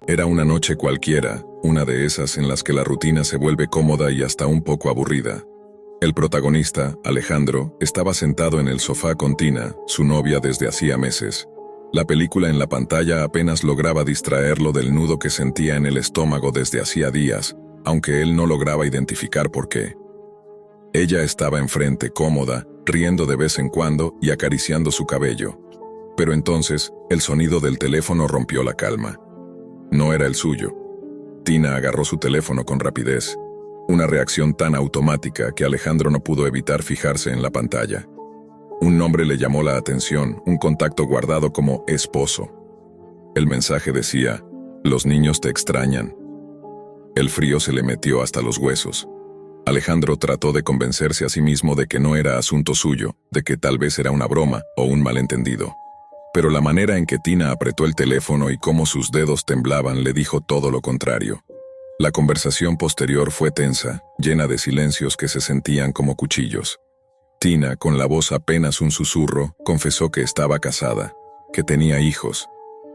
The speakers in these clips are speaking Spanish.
Era una noche cualquiera, una de esas en las que la rutina se vuelve cómoda y hasta un poco aburrida. El protagonista, Alejandro, estaba sentado en el sofá con Tina, su novia desde hacía meses. La película en la pantalla apenas lograba distraerlo del nudo que sentía en el estómago desde hacía días, aunque él no lograba identificar por qué. Ella estaba enfrente, cómoda, riendo de vez en cuando y acariciando su cabello. Pero entonces, el sonido del teléfono rompió la calma. No era el suyo. Tina agarró su teléfono con rapidez. Una reacción tan automática que Alejandro no pudo evitar fijarse en la pantalla. Un nombre le llamó la atención, un contacto guardado como esposo. El mensaje decía: "Los niños te extrañan". El frío se le metió hasta los huesos. Alejandro trató de convencerse a sí mismo de que no era asunto suyo, de que tal vez era una broma o un malentendido. Pero la manera en que Tina apretó el teléfono y cómo sus dedos temblaban le dijo todo lo contrario. La conversación posterior fue tensa, llena de silencios que se sentían como cuchillos. Tina, con la voz apenas un susurro, confesó que estaba casada, que tenía hijos,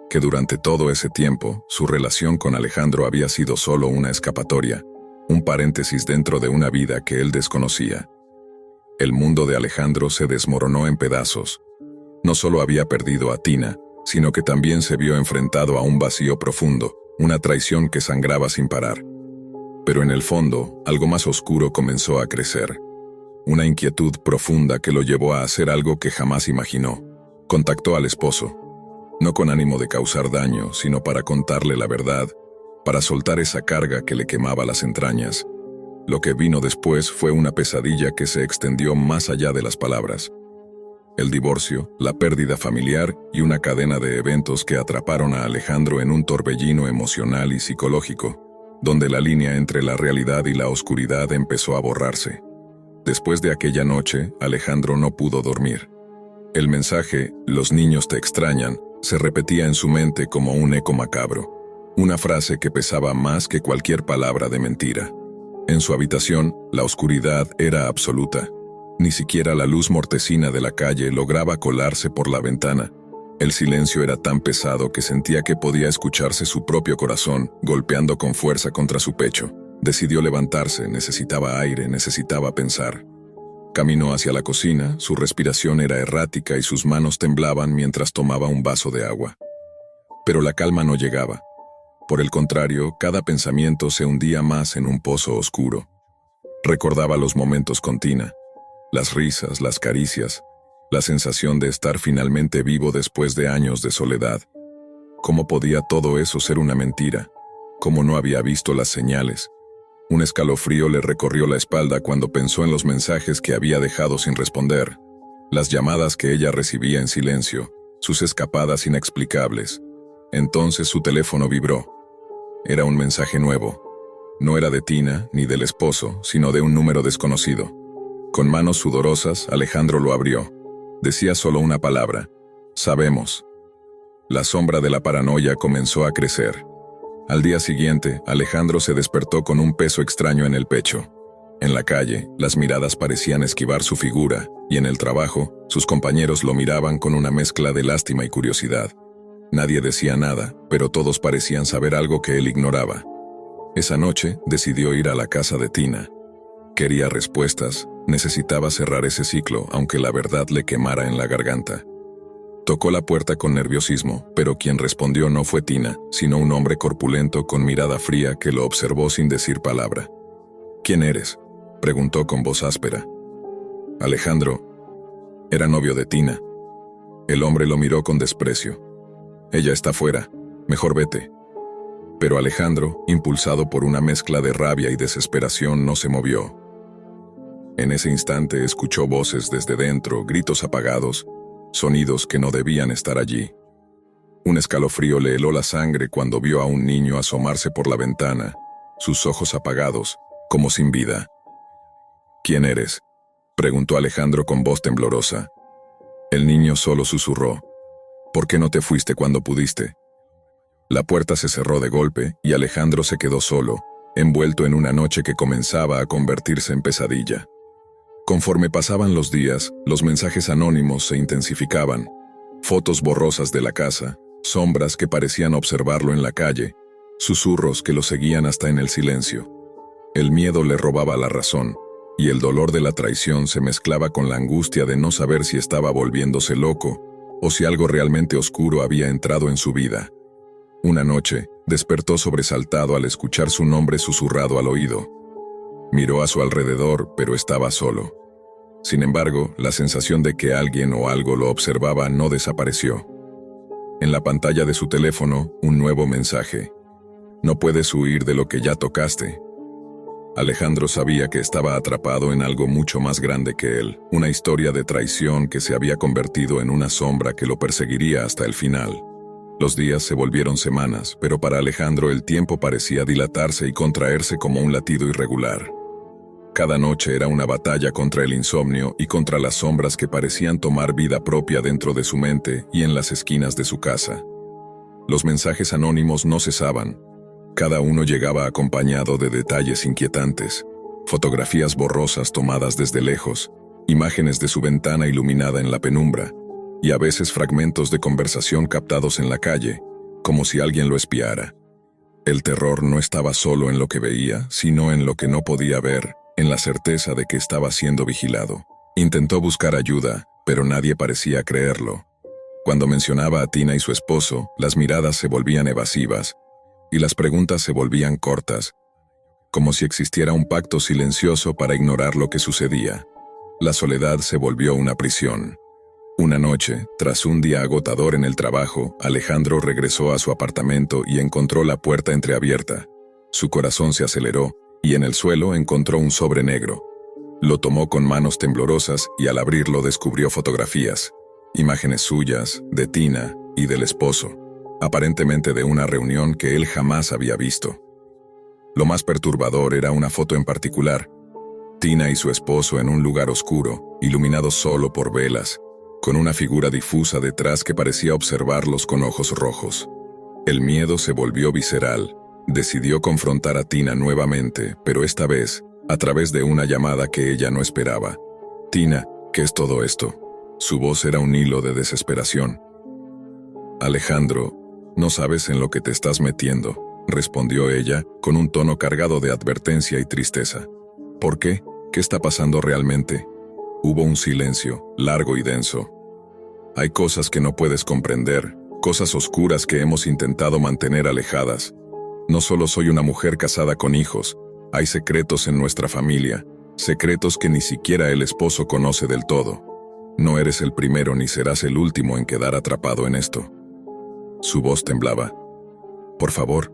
que durante todo ese tiempo su relación con Alejandro había sido solo una escapatoria, un paréntesis dentro de una vida que él desconocía. El mundo de Alejandro se desmoronó en pedazos. No solo había perdido a Tina, sino que también se vio enfrentado a un vacío profundo, una traición que sangraba sin parar. Pero en el fondo, algo más oscuro comenzó a crecer. Una inquietud profunda que lo llevó a hacer algo que jamás imaginó. Contactó al esposo. No con ánimo de causar daño, sino para contarle la verdad, para soltar esa carga que le quemaba las entrañas. Lo que vino después fue una pesadilla que se extendió más allá de las palabras. El divorcio, la pérdida familiar y una cadena de eventos que atraparon a Alejandro en un torbellino emocional y psicológico, donde la línea entre la realidad y la oscuridad empezó a borrarse. Después de aquella noche, Alejandro no pudo dormir. El mensaje, "los niños te extrañan", se repetía en su mente como un eco macabro, una frase que pesaba más que cualquier palabra de mentira. En su habitación, la oscuridad era absoluta. Ni siquiera la luz mortecina de la calle lograba colarse por la ventana. El silencio era tan pesado que sentía que podía escucharse su propio corazón golpeando con fuerza contra su pecho. Decidió levantarse, necesitaba aire, necesitaba pensar. Caminó hacia la cocina, su respiración era errática y sus manos temblaban mientras tomaba un vaso de agua. Pero la calma no llegaba. Por el contrario, cada pensamiento se hundía más en un pozo oscuro. Recordaba los momentos con Tina. Las risas, las caricias, la sensación de estar finalmente vivo después de años de soledad. ¿Cómo podía todo eso ser una mentira? ¿Cómo no había visto las señales? Un escalofrío le recorrió la espalda cuando pensó en los mensajes que había dejado sin responder, las llamadas que ella recibía en silencio, sus escapadas inexplicables. Entonces su teléfono vibró. Era un mensaje nuevo. No era de Tina ni del esposo, sino de un número desconocido. Con manos sudorosas, Alejandro lo abrió. Decía solo una palabra: "sabemos". La sombra de la paranoia comenzó a crecer. Al día siguiente, Alejandro se despertó con un peso extraño en el pecho. En la calle, las miradas parecían esquivar su figura, y en el trabajo, sus compañeros lo miraban con una mezcla de lástima y curiosidad. Nadie decía nada, pero todos parecían saber algo que él ignoraba. Esa noche, decidió ir a la casa de Tina. Quería respuestas, necesitaba cerrar ese ciclo, aunque la verdad le quemara en la garganta. Tocó la puerta con nerviosismo, pero quien respondió no fue Tina, sino un hombre corpulento con mirada fría que lo observó sin decir palabra. "¿Quién eres?", preguntó con voz áspera. "Alejandro". Era novio de Tina. El hombre lo miró con desprecio. "Ella está fuera, mejor vete". Pero Alejandro, impulsado por una mezcla de rabia y desesperación, no se movió. En ese instante escuchó voces desde dentro, gritos apagados, sonidos que no debían estar allí. Un escalofrío le heló la sangre cuando vio a un niño asomarse por la ventana, sus ojos apagados, como sin vida. "¿Quién eres?", preguntó Alejandro con voz temblorosa. El niño solo susurró: "¿Por qué no te fuiste cuando pudiste?". La puerta se cerró de golpe y Alejandro se quedó solo, envuelto en una noche que comenzaba a convertirse en pesadilla. Conforme pasaban los días, los mensajes anónimos se intensificaban. Fotos borrosas de la casa, sombras que parecían observarlo en la calle, susurros que lo seguían hasta en el silencio. El miedo le robaba la razón, y el dolor de la traición se mezclaba con la angustia de no saber si estaba volviéndose loco o si algo realmente oscuro había entrado en su vida. Una noche, despertó sobresaltado al escuchar su nombre susurrado al oído. Miró a su alrededor, pero estaba solo. Sin embargo, la sensación de que alguien o algo lo observaba no desapareció. En la pantalla de su teléfono, un nuevo mensaje. No puedes huir de lo que ya tocaste. Alejandro sabía que estaba atrapado en algo mucho más grande que él, una historia de traición que se había convertido en una sombra que lo perseguiría hasta el final. Los días se volvieron semanas, pero para Alejandro el tiempo parecía dilatarse y contraerse como un latido irregular. Cada noche era una batalla contra el insomnio y contra las sombras que parecían tomar vida propia dentro de su mente y en las esquinas de su casa. Los mensajes anónimos no cesaban. Cada uno llegaba acompañado de detalles inquietantes, fotografías borrosas tomadas desde lejos, imágenes de su ventana iluminada en la penumbra, y a veces fragmentos de conversación captados en la calle, como si alguien lo espiara. El terror no estaba solo en lo que veía, sino en lo que no podía ver, en la certeza de que estaba siendo vigilado. Intentó buscar ayuda, pero nadie parecía creerlo. Cuando mencionaba a Tina y su esposo, las miradas se volvían evasivas, y las preguntas se volvían cortas, como si existiera un pacto silencioso para ignorar lo que sucedía. La soledad se volvió una prisión. Una noche, tras un día agotador en el trabajo, Alejandro regresó a su apartamento y encontró la puerta entreabierta. Su corazón se aceleró, y en el suelo encontró un sobre negro. Lo tomó con manos temblorosas y al abrirlo descubrió fotografías, imágenes suyas, de Tina y del esposo, aparentemente de una reunión que él jamás había visto. Lo más perturbador era una foto en particular, Tina y su esposo en un lugar oscuro, iluminado solo por velas, con una figura difusa detrás que parecía observarlos con ojos rojos. El miedo se volvió visceral. Decidió confrontar a Tina nuevamente, pero esta vez, a través de una llamada que ella no esperaba. «Tina, ¿qué es todo esto?» Su voz era un hilo de desesperación. «Alejandro, no sabes en lo que te estás metiendo», respondió ella, con un tono cargado de advertencia y tristeza. «¿Por qué? ¿Qué está pasando realmente?» Hubo un silencio, largo y denso. «Hay cosas que no puedes comprender, cosas oscuras que hemos intentado mantener alejadas. No solo soy una mujer casada con hijos, hay secretos en nuestra familia, secretos que ni siquiera el esposo conoce del todo. No eres el primero ni serás el último en quedar atrapado en esto». Su voz temblaba. «Por favor,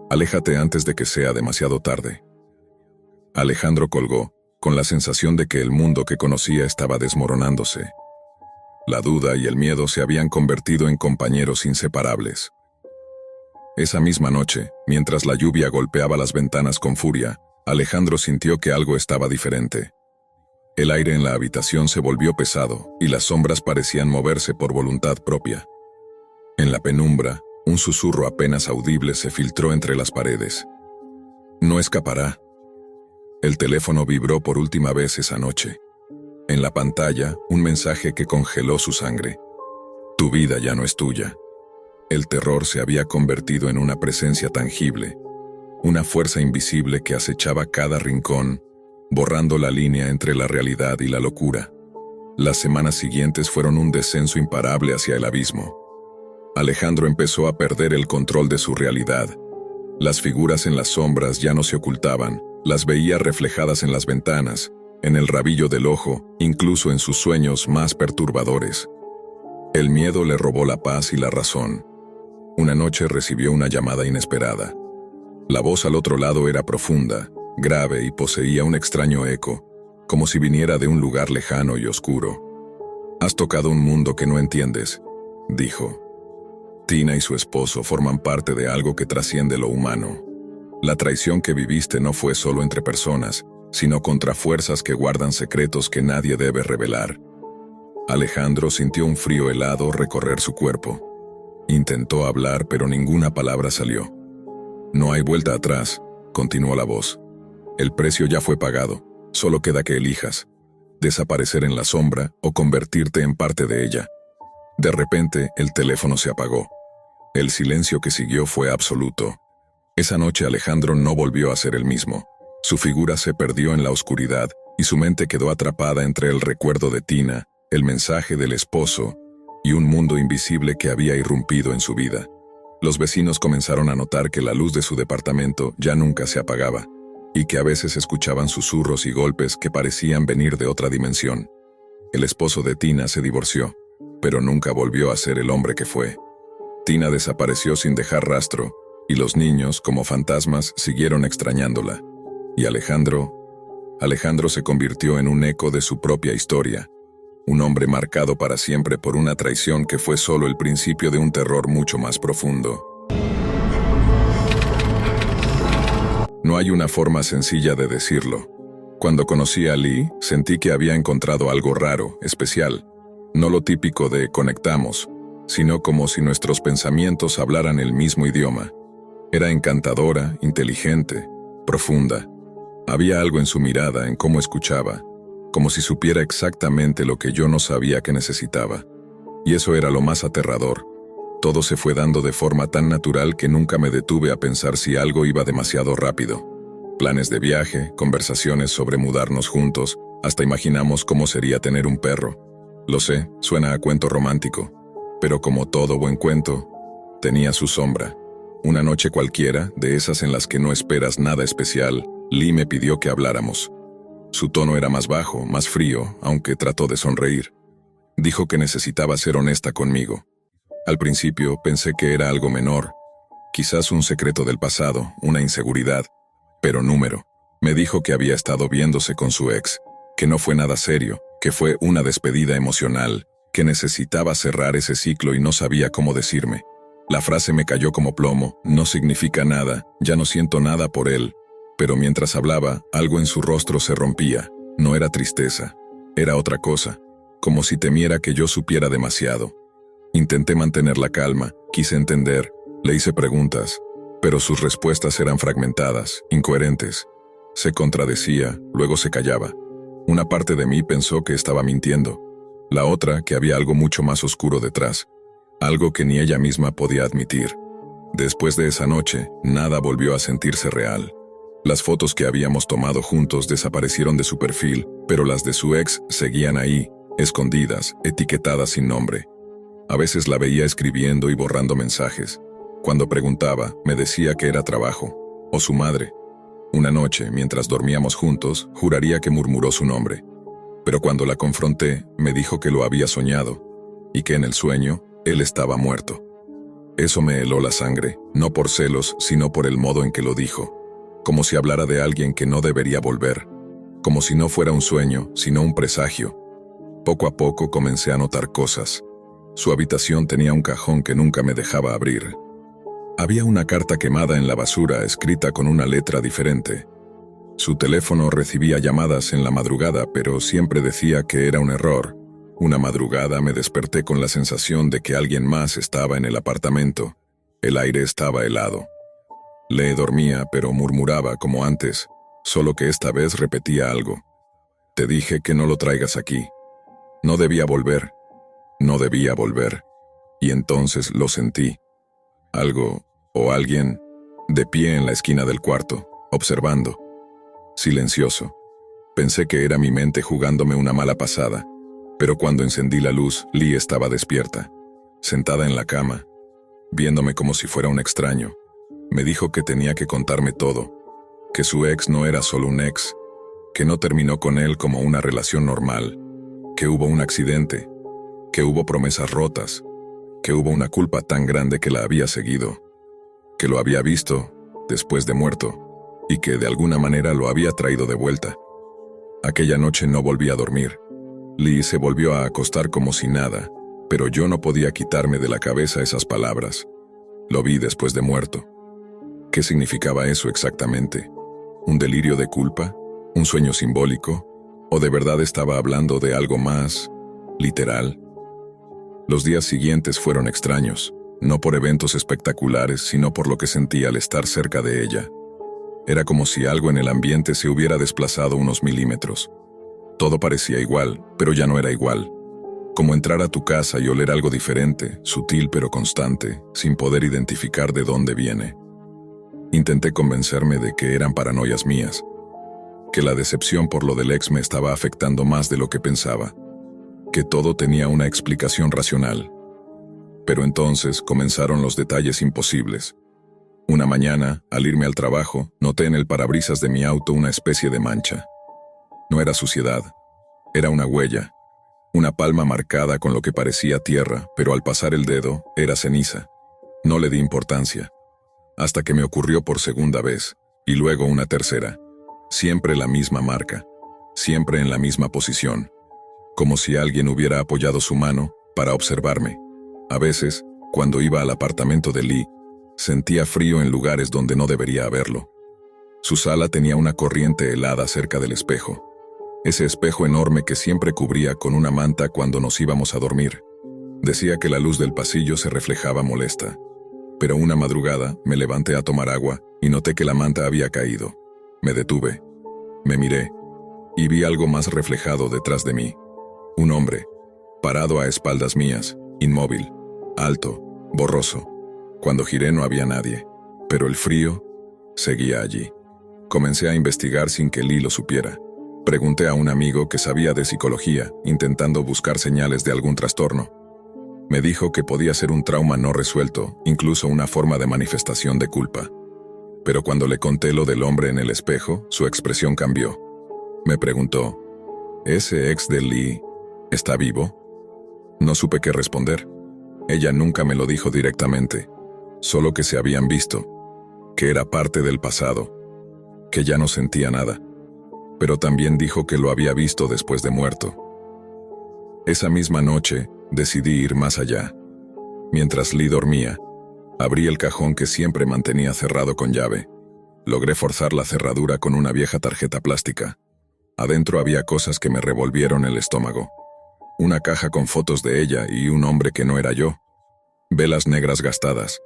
aléjate antes de que sea demasiado tarde». Alejandro colgó, con la sensación de que el mundo que conocía estaba desmoronándose. La duda y el miedo se habían convertido en compañeros inseparables. Esa misma noche, mientras la lluvia golpeaba las ventanas con furia, Alejandro sintió que algo estaba diferente. El aire en la habitación se volvió pesado y las sombras parecían moverse por voluntad propia. En la penumbra, un susurro apenas audible se filtró entre las paredes. «No escapará». El teléfono vibró por última vez esa noche. En la pantalla, un mensaje que congeló su sangre. «Tu vida ya no es tuya». El terror se había convertido en una presencia tangible, una fuerza invisible que acechaba cada rincón, borrando la línea entre la realidad y la locura. Las semanas siguientes fueron un descenso imparable hacia el abismo. Alejandro empezó a perder el control de su realidad. Las figuras en las sombras ya no se ocultaban, las veía reflejadas en las ventanas, en el rabillo del ojo, incluso en sus sueños más perturbadores. El miedo le robó la paz y la razón. Una noche recibió una llamada inesperada. La voz al otro lado era profunda, grave y poseía un extraño eco, como si viniera de un lugar lejano y oscuro. «Has tocado un mundo que no entiendes», dijo. «Tina y su esposo forman parte de algo que trasciende lo humano. La traición que viviste no fue solo entre personas, sino contra fuerzas que guardan secretos que nadie debe revelar». Alejandro sintió un frío helado recorrer su cuerpo. Intentó hablar, pero ninguna palabra salió. «No hay vuelta atrás», continuó la voz. «El precio ya fue pagado, solo queda que elijas, desaparecer en la sombra o convertirte en parte de ella». De repente, el teléfono se apagó. El silencio que siguió fue absoluto. Esa noche Alejandro no volvió a ser el mismo. Su figura se perdió en la oscuridad y su mente quedó atrapada entre el recuerdo de Tina, el mensaje del esposo y un mundo invisible que había irrumpido en su vida. Los vecinos comenzaron a notar que la luz de su departamento ya nunca se apagaba y que a veces escuchaban susurros y golpes que parecían venir de otra dimensión. El esposo de Tina se divorció, pero nunca volvió a ser el hombre que fue. Tina desapareció sin dejar rastro y los niños, como fantasmas, siguieron extrañándola. Y Alejandro se convirtió en un eco de su propia historia, un hombre marcado para siempre por una traición que fue solo el principio de un terror mucho más profundo. No hay una forma sencilla de decirlo. Cuando conocí a Lee, sentí que había encontrado algo raro, especial. No lo típico de conectamos, sino como si nuestros pensamientos hablaran el mismo idioma. Era encantadora, inteligente, profunda. Había algo en su mirada, en cómo escuchaba, como si supiera exactamente lo que yo no sabía que necesitaba. Y eso era lo más aterrador. Todo se fue dando de forma tan natural que nunca me detuve a pensar si algo iba demasiado rápido. Planes de viaje, conversaciones sobre mudarnos juntos, hasta imaginamos cómo sería tener un perro. Lo sé, suena a cuento romántico, pero como todo buen cuento, tenía su sombra. Una noche cualquiera, de esas en las que no esperas nada especial, Lee me pidió que habláramos. Su tono era más bajo, más frío, aunque trató de sonreír. Dijo que necesitaba ser honesta conmigo. Al principio pensé que era algo menor, quizás un secreto del pasado, una inseguridad, pero me dijo que había estado viéndose con su ex, que no fue nada serio, que fue una despedida emocional, que necesitaba cerrar ese ciclo y no sabía cómo decirme. La frase me cayó como plomo, no significa nada, ya no siento nada por él, pero mientras hablaba, algo en su rostro se rompía, no era tristeza, era otra cosa, como si temiera que yo supiera demasiado. Intenté mantener la calma, quise entender, le hice preguntas, pero sus respuestas eran fragmentadas, incoherentes. Se contradecía, luego se callaba. Una parte de mí pensó que estaba mintiendo, la otra que había algo mucho más oscuro detrás, algo que ni ella misma podía admitir. Después de esa noche, nada volvió a sentirse real. Las fotos que habíamos tomado juntos desaparecieron de su perfil, pero las de su ex seguían ahí, escondidas, etiquetadas sin nombre. A veces la veía escribiendo y borrando mensajes. Cuando preguntaba, me decía que era trabajo, o su madre. Una noche, mientras dormíamos juntos, juraría que murmuró su nombre. Pero cuando la confronté, me dijo que lo había soñado, y que en el sueño, él estaba muerto. Eso me heló la sangre, no por celos, sino por el modo en que lo dijo. Como si hablara de alguien que no debería volver. Como si no fuera un sueño, sino un presagio. Poco a poco comencé a notar cosas. Su habitación tenía un cajón que nunca me dejaba abrir. Había una carta quemada en la basura escrita con una letra diferente. Su teléfono recibía llamadas en la madrugada, pero siempre decía que era un error. Una madrugada me desperté con la sensación de que alguien más estaba en el apartamento. El aire estaba helado. Le dormía, pero murmuraba como antes, solo que esta vez repetía algo. Te dije que no lo traigas aquí. No debía volver. No debía volver. Y entonces lo sentí. Algo, o alguien, de pie en la esquina del cuarto, observando. Silencioso. Pensé que era mi mente jugándome una mala pasada, pero cuando encendí la luz, Lee estaba despierta, sentada en la cama, viéndome como si fuera un extraño. Me dijo que tenía que contarme todo, que su ex no era solo un ex, que no terminó con él como una relación normal, que hubo un accidente, que hubo promesas rotas, que hubo una culpa tan grande que la había seguido, que lo había visto después de muerto y que de alguna manera lo había traído de vuelta. Aquella noche no volví a dormir. Lee se volvió a acostar como si nada, pero yo no podía quitarme de la cabeza esas palabras. Lo vi después de muerto. ¿Qué significaba eso exactamente? ¿Un delirio de culpa? ¿Un sueño simbólico? ¿O de verdad estaba hablando de algo más literal? Los días siguientes fueron extraños, no por eventos espectaculares, sino por lo que sentí al estar cerca de ella. Era como si algo en el ambiente se hubiera desplazado unos milímetros. Todo parecía igual, pero ya no era igual. Como entrar a tu casa y oler algo diferente, sutil pero constante, sin poder identificar de dónde viene. Intenté convencerme de que eran paranoias mías, que la decepción por lo del ex me estaba afectando más de lo que pensaba, que todo tenía una explicación racional. Pero entonces comenzaron los detalles imposibles. Una mañana, al irme al trabajo, noté en el parabrisas de mi auto una especie de mancha. No era suciedad, era una huella, una palma marcada con lo que parecía tierra, pero al pasar el dedo, era ceniza. No le di importancia, hasta que me ocurrió por segunda vez, y luego una tercera. Siempre la misma marca, siempre en la misma posición, como si alguien hubiera apoyado su mano para observarme. A veces, cuando iba al apartamento de Lee, sentía frío en lugares donde no debería haberlo. Su sala tenía una corriente helada cerca del espejo. Ese espejo enorme que siempre cubría con una manta cuando nos íbamos a dormir. Decía que la luz del pasillo se reflejaba molesta. Pero una madrugada me levanté a tomar agua y noté que la manta había caído. Me detuve, me miré, y vi algo más reflejado detrás de mí. Un hombre, parado a espaldas mías, inmóvil, alto, borroso. Cuando giré no había nadie, pero el frío seguía allí. Comencé a investigar sin que Lee lo supiera. Pregunté a un amigo que sabía de psicología, intentando buscar señales de algún trastorno. Me dijo que podía ser un trauma no resuelto, incluso una forma de manifestación de culpa. Pero cuando le conté lo del hombre en el espejo, su expresión cambió. Me preguntó, ¿ese ex de Lee está vivo? No supe qué responder. Ella nunca me lo dijo directamente, solo que se habían visto, que era parte del pasado, que ya no sentía nada. Pero también dijo que lo había visto después de muerto. Esa misma noche, decidí ir más allá. Mientras Lee dormía, abrí el cajón que siempre mantenía cerrado con llave. Logré forzar la cerradura con una vieja tarjeta plástica. Adentro había cosas que me revolvieron el estómago. Una caja con fotos de ella y un hombre que no era yo. Velas negras gastadas.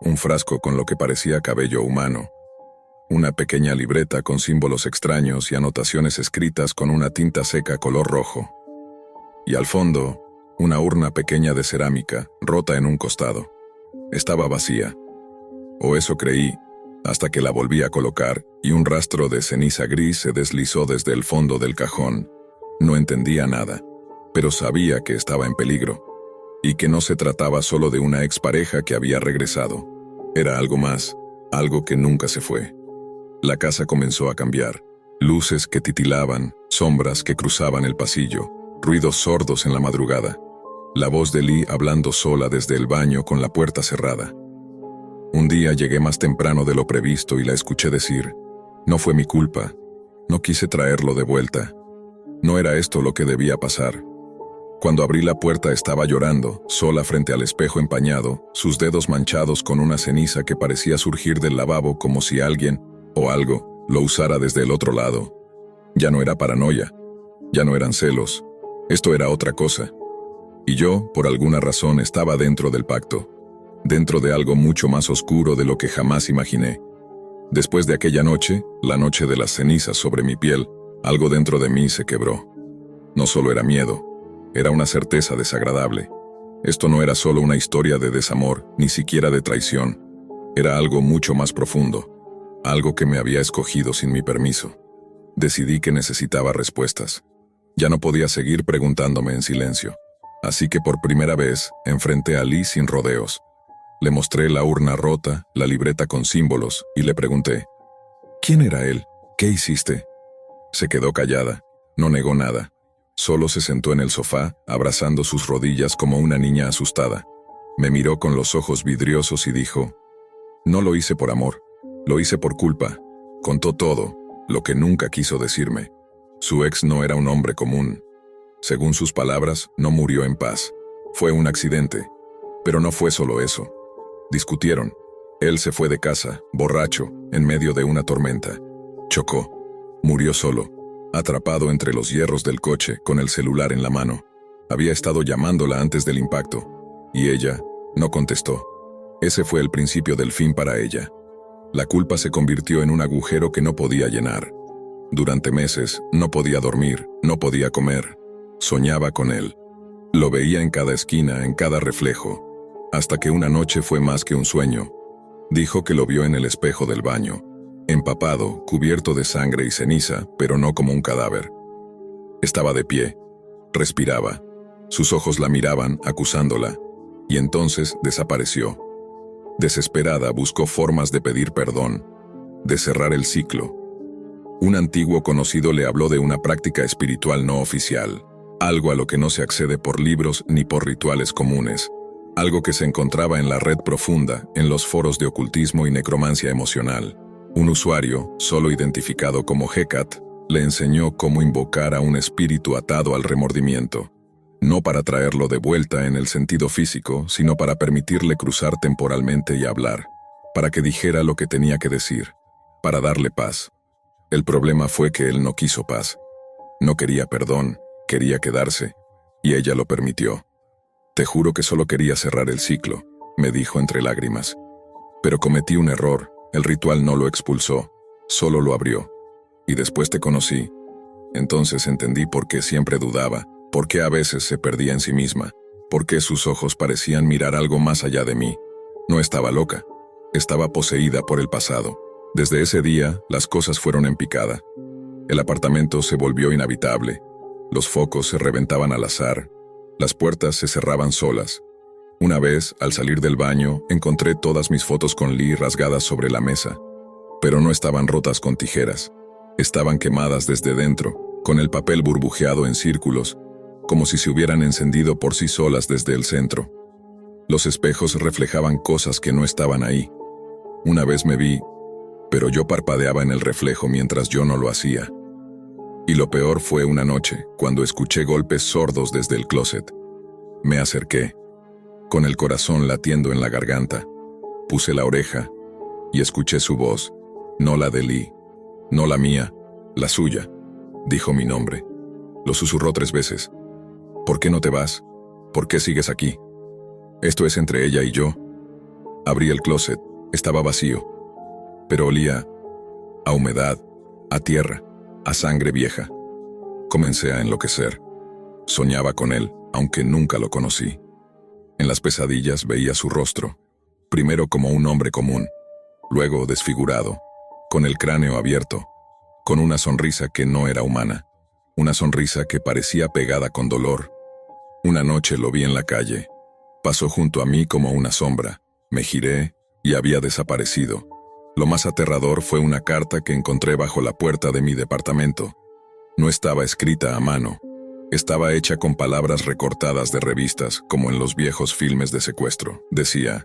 Un frasco con lo que parecía cabello humano. Una pequeña libreta con símbolos extraños y anotaciones escritas con una tinta seca color rojo. Y al fondo, una urna pequeña de cerámica, rota en un costado. Estaba vacía. O eso creí, hasta que la volví a colocar y un rastro de ceniza gris se deslizó desde el fondo del cajón. No entendía nada, pero sabía que estaba en peligro, y que no se trataba solo de una expareja que había regresado. Era algo más, algo que nunca se fue. La casa comenzó a cambiar. Luces que titilaban, sombras que cruzaban el pasillo, ruidos sordos en la madrugada. La voz de Lee hablando sola desde el baño con la puerta cerrada. Un día llegué más temprano de lo previsto y la escuché decir, no fue mi culpa, no quise traerlo de vuelta. No era esto lo que debía pasar. Cuando abrí la puerta estaba llorando, sola frente al espejo empañado, sus dedos manchados con una ceniza que parecía surgir del lavabo como si alguien, o algo, lo usara desde el otro lado. Ya no era paranoia, ya no eran celos, esto era otra cosa. Y yo, por alguna razón, estaba dentro del pacto, dentro de algo mucho más oscuro de lo que jamás imaginé. Después de aquella noche, la noche de las cenizas sobre mi piel, algo dentro de mí se quebró. No solo era miedo, era una certeza desagradable. Esto no era solo una historia de desamor, ni siquiera de traición. Era algo mucho más profundo, algo que me había escogido sin mi permiso. Decidí que necesitaba respuestas. Ya no podía seguir preguntándome en silencio. Así que por primera vez, enfrenté a Lee sin rodeos. Le mostré la urna rota, la libreta con símbolos, y le pregunté, ¿quién era él? ¿Qué hiciste? Se quedó callada, no negó nada. Solo se sentó en el sofá, abrazando sus rodillas como una niña asustada. Me miró con los ojos vidriosos y dijo, no lo hice por amor, lo hice por culpa. Contó todo, lo que nunca quiso decirme. Su ex no era un hombre común. Según sus palabras, no murió en paz. Fue un accidente. Pero no fue solo eso. Discutieron. Él se fue de casa, borracho, en medio de una tormenta. Chocó. Murió solo, atrapado entre los hierros del coche, con el celular en la mano. Había estado llamándola antes del impacto, y ella no contestó. Ese fue el principio del fin para ella. La culpa se convirtió en un agujero que no podía llenar. Durante meses, no podía dormir, no podía comer. Soñaba con él. Lo veía en cada esquina, en cada reflejo. Hasta que una noche fue más que un sueño. Dijo que lo vio en el espejo del baño, empapado, cubierto de sangre y ceniza, pero no como un cadáver. Estaba de pie, respiraba, sus ojos la miraban, acusándola, y entonces desapareció. Desesperada, buscó formas de pedir perdón, de cerrar el ciclo. Un antiguo conocido le habló de una práctica espiritual no oficial, algo a lo que no se accede por libros ni por rituales comunes, algo que se encontraba en la red profunda, en los foros de ocultismo y necromancia emocional. Un usuario, solo identificado como Hecate, le enseñó cómo invocar a un espíritu atado al remordimiento, no para traerlo de vuelta en el sentido físico, sino para permitirle cruzar temporalmente y hablar, para que dijera lo que tenía que decir, para darle paz. El problema fue que él no quiso paz. No quería perdón, quería quedarse, y ella lo permitió. «Te juro que solo quería cerrar el ciclo», me dijo entre lágrimas. «Pero cometí un error, el ritual no lo expulsó, solo lo abrió. Y después te conocí. Entonces entendí por qué siempre dudaba, por qué a veces se perdía en sí misma, por qué sus ojos parecían mirar algo más allá de mí. No estaba loca, estaba poseída por el pasado. Desde ese día, las cosas fueron en picada. El apartamento se volvió inhabitable, los focos se reventaban al azar, las puertas se cerraban solas. Una vez, al salir del baño, encontré todas mis fotos con Lee rasgadas sobre la mesa, pero no estaban rotas con tijeras. Estaban quemadas desde dentro, con el papel burbujeado en círculos, como si se hubieran encendido por sí solas desde el centro. Los espejos reflejaban cosas que no estaban ahí. Una vez me vi, pero yo parpadeaba en el reflejo mientras yo no lo hacía. Y lo peor fue una noche, cuando escuché golpes sordos desde el closet. Me acerqué, con el corazón latiendo en la garganta. Puse la oreja y escuché su voz, no la de Lee, no la mía, la suya. Dijo mi nombre. Lo susurró 3 veces. «¿Por qué no te vas? ¿Por qué sigues aquí? Esto es entre ella y yo». Abrí el closet, estaba vacío, pero olía a humedad, a tierra, a sangre vieja. Comencé a enloquecer. Soñaba con él, aunque nunca lo conocí. En las pesadillas veía su rostro, primero como un hombre común, luego desfigurado, con el cráneo abierto, con una sonrisa que no era humana, una sonrisa que parecía pegada con dolor. Una noche lo vi en la calle. Pasó junto a mí como una sombra. Me giré y había desaparecido. Lo más aterrador fue una carta que encontré bajo la puerta de mi departamento. No estaba escrita a mano. Estaba hecha con palabras recortadas de revistas, como en los viejos filmes de secuestro. Decía: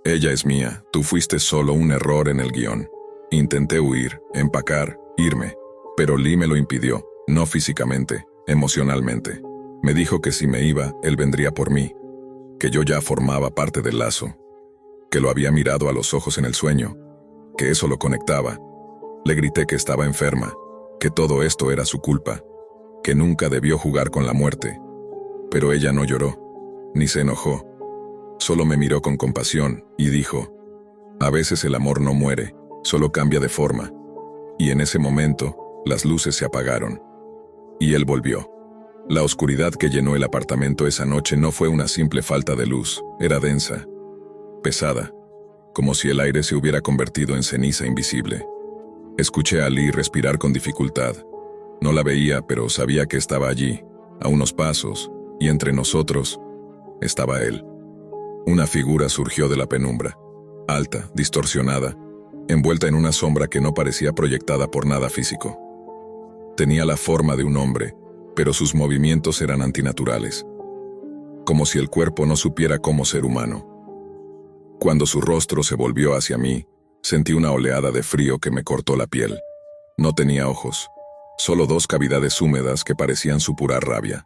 «Ella es mía, tú fuiste solo un error en el guión. Intenté huir, empacar, irme, pero Lee me lo impidió, no físicamente, emocionalmente. Me dijo que si me iba, él vendría por mí, que yo ya formaba parte del lazo, que lo había mirado a los ojos en el sueño, que eso lo conectaba. Le grité que estaba enferma, que todo esto era su culpa, que nunca debió jugar con la muerte. Pero ella no lloró, ni se enojó. Solo me miró con compasión y dijo: «A veces el amor no muere, solo cambia de forma». Y en ese momento, las luces se apagaron. Y él volvió. La oscuridad que llenó el apartamento esa noche no fue una simple falta de luz, era densa, pesada, como si el aire se hubiera convertido en ceniza invisible. Escuché a Lee respirar con dificultad. No la veía, pero sabía que estaba allí, a unos pasos, y entre nosotros estaba él. Una figura surgió de la penumbra, alta, distorsionada, envuelta en una sombra que no parecía proyectada por nada físico. Tenía la forma de un hombre, pero sus movimientos eran antinaturales, como si el cuerpo no supiera cómo ser humano. Cuando su rostro se volvió hacia mí, sentí una oleada de frío que me cortó la piel. No tenía ojos, solo 2 cavidades húmedas que parecían supurar rabia.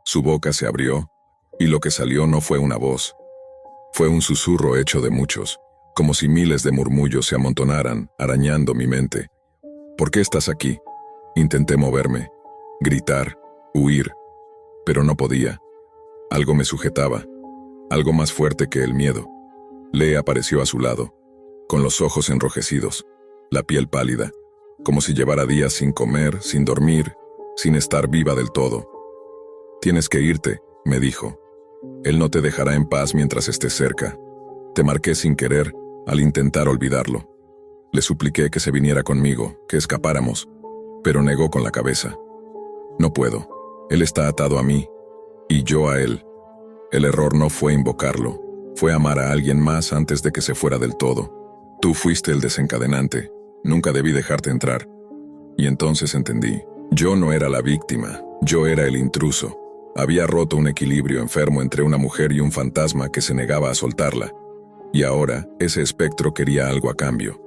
Su boca se abrió, y lo que salió no fue una voz. Fue un susurro hecho de muchos, como si miles de murmullos se amontonaran, arañando mi mente. «¿Por qué estás aquí?» Intenté moverme, gritar, huir, pero no podía. Algo me sujetaba, algo más fuerte que el miedo. Lee apareció a su lado, con los ojos enrojecidos, la piel pálida, como si llevara días sin comer, sin dormir, sin estar viva del todo. «Tienes que irte», me dijo. «Él no te dejará en paz mientras estés cerca. Te marqué sin querer, al intentar olvidarlo. Le supliqué que se viniera conmigo, que escapáramos, pero negó con la cabeza. No puedo. Él está atado a mí, y yo a él. El error no fue invocarlo, fue amar a alguien más antes de que se fuera del todo. Tú fuiste el desencadenante, nunca debí dejarte entrar. Y entonces entendí. Yo no era la víctima, yo era el intruso. Había roto un equilibrio enfermo entre una mujer y un fantasma que se negaba a soltarla. Y ahora, ese espectro quería algo a cambio.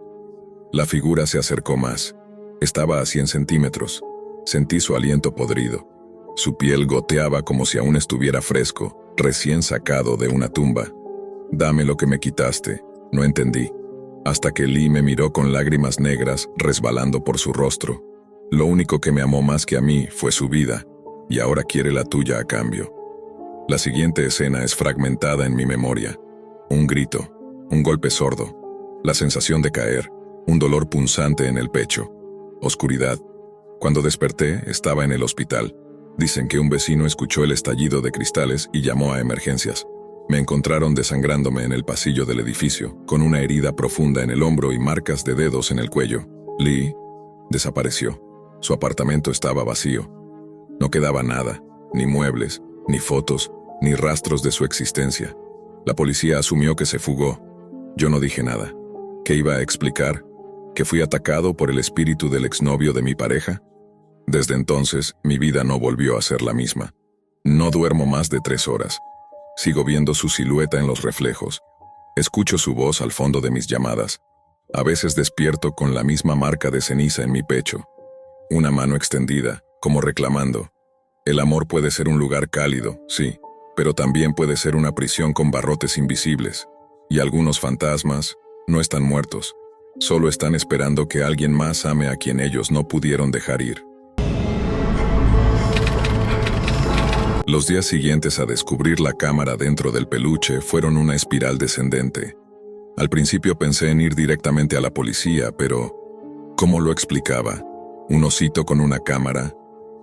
La figura se acercó más. Estaba a 100 centímetros. Sentí su aliento podrido. Su piel goteaba como si aún estuviera fresco, recién sacado de una tumba. Dame lo que me quitaste. No entendí. Hasta que Lee me miró con lágrimas negras resbalando por su rostro. Lo único que me amó más que a mí fue su vida, y ahora quiere la tuya a cambio. La siguiente escena es fragmentada en mi memoria. Un grito, un golpe sordo, la sensación de caer, un dolor punzante en el pecho, oscuridad. Cuando desperté, estaba en el hospital. Dicen que un vecino escuchó el estallido de cristales y llamó a emergencias. Me encontraron desangrándome en el pasillo del edificio, con una herida profunda en el hombro y marcas de dedos en el cuello. Lee desapareció. Su apartamento estaba vacío. No quedaba nada, ni muebles, ni fotos, ni rastros de su existencia. La policía asumió que se fugó. Yo no dije nada. ¿Qué iba a explicar? ¿Que fui atacado por el espíritu del exnovio de mi pareja? Desde entonces, mi vida no volvió a ser la misma. No duermo más de 3 horas. Sigo viendo su silueta en los reflejos. Escucho su voz al fondo de mis llamadas. A veces despierto con la misma marca de ceniza en mi pecho. Una mano extendida, como reclamando. El amor puede ser un lugar cálido, sí, pero también puede ser una prisión con barrotes invisibles. Y algunos fantasmas no están muertos, solo están esperando que alguien más ame a quien ellos no pudieron dejar ir. Los días siguientes a descubrir la cámara dentro del peluche fueron una espiral descendente. Al principio pensé en ir directamente a la policía, pero ¿cómo lo explicaba? ¿Un osito con una cámara?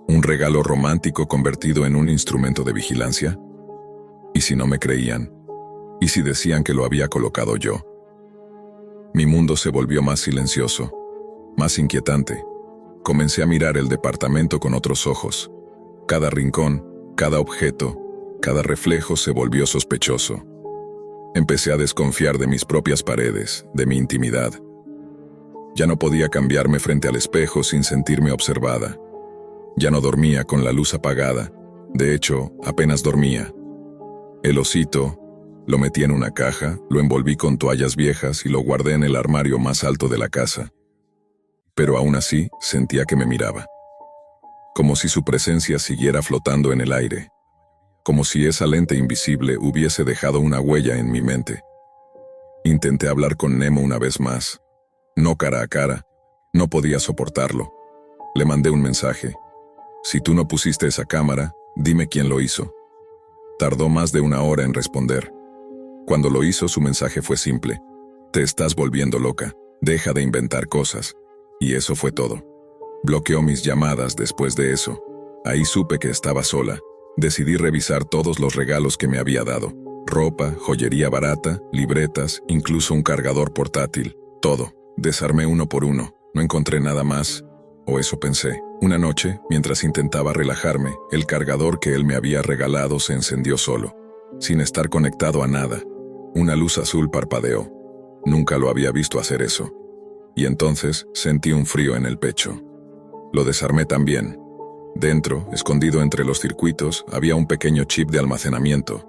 ¿Un regalo romántico convertido en un instrumento de vigilancia? ¿Y si no me creían? ¿Y si decían que lo había colocado yo? Mi mundo se volvió más silencioso, más inquietante. Comencé a mirar el departamento con otros ojos. Cada rincón, cada objeto, cada reflejo se volvió sospechoso. Empecé a desconfiar de mis propias paredes, de mi intimidad. Ya no podía cambiarme frente al espejo sin sentirme observada. Ya no dormía con la luz apagada. De hecho, apenas dormía. El osito lo metí en una caja, lo envolví con toallas viejas y lo guardé en el armario más alto de la casa. Pero aún así, sentía que me miraba. Como si su presencia siguiera flotando en el aire. Como si esa lente invisible hubiese dejado una huella en mi mente. Intenté hablar con Nemo una vez más. No cara a cara. No podía soportarlo. Le mandé un mensaje. Si tú no pusiste esa cámara, dime quién lo hizo. Tardó más de 1 hora en responder. Cuando lo hizo, su mensaje fue simple. Te estás volviendo loca. Deja de inventar cosas. Y eso fue todo. Bloqueó mis llamadas después de eso. Ahí supe que estaba sola. Decidí revisar todos los regalos que me había dado. Ropa, joyería barata, libretas, incluso un cargador portátil. Todo. Desarmé uno por uno. No encontré nada más. O eso pensé. Una noche, mientras intentaba relajarme, el cargador que él me había regalado se encendió solo, sin estar conectado a nada. Una luz azul parpadeó. Nunca lo había visto hacer eso. Y entonces sentí un frío en el pecho. Lo desarmé también. Dentro, escondido entre los circuitos, había un pequeño chip de almacenamiento.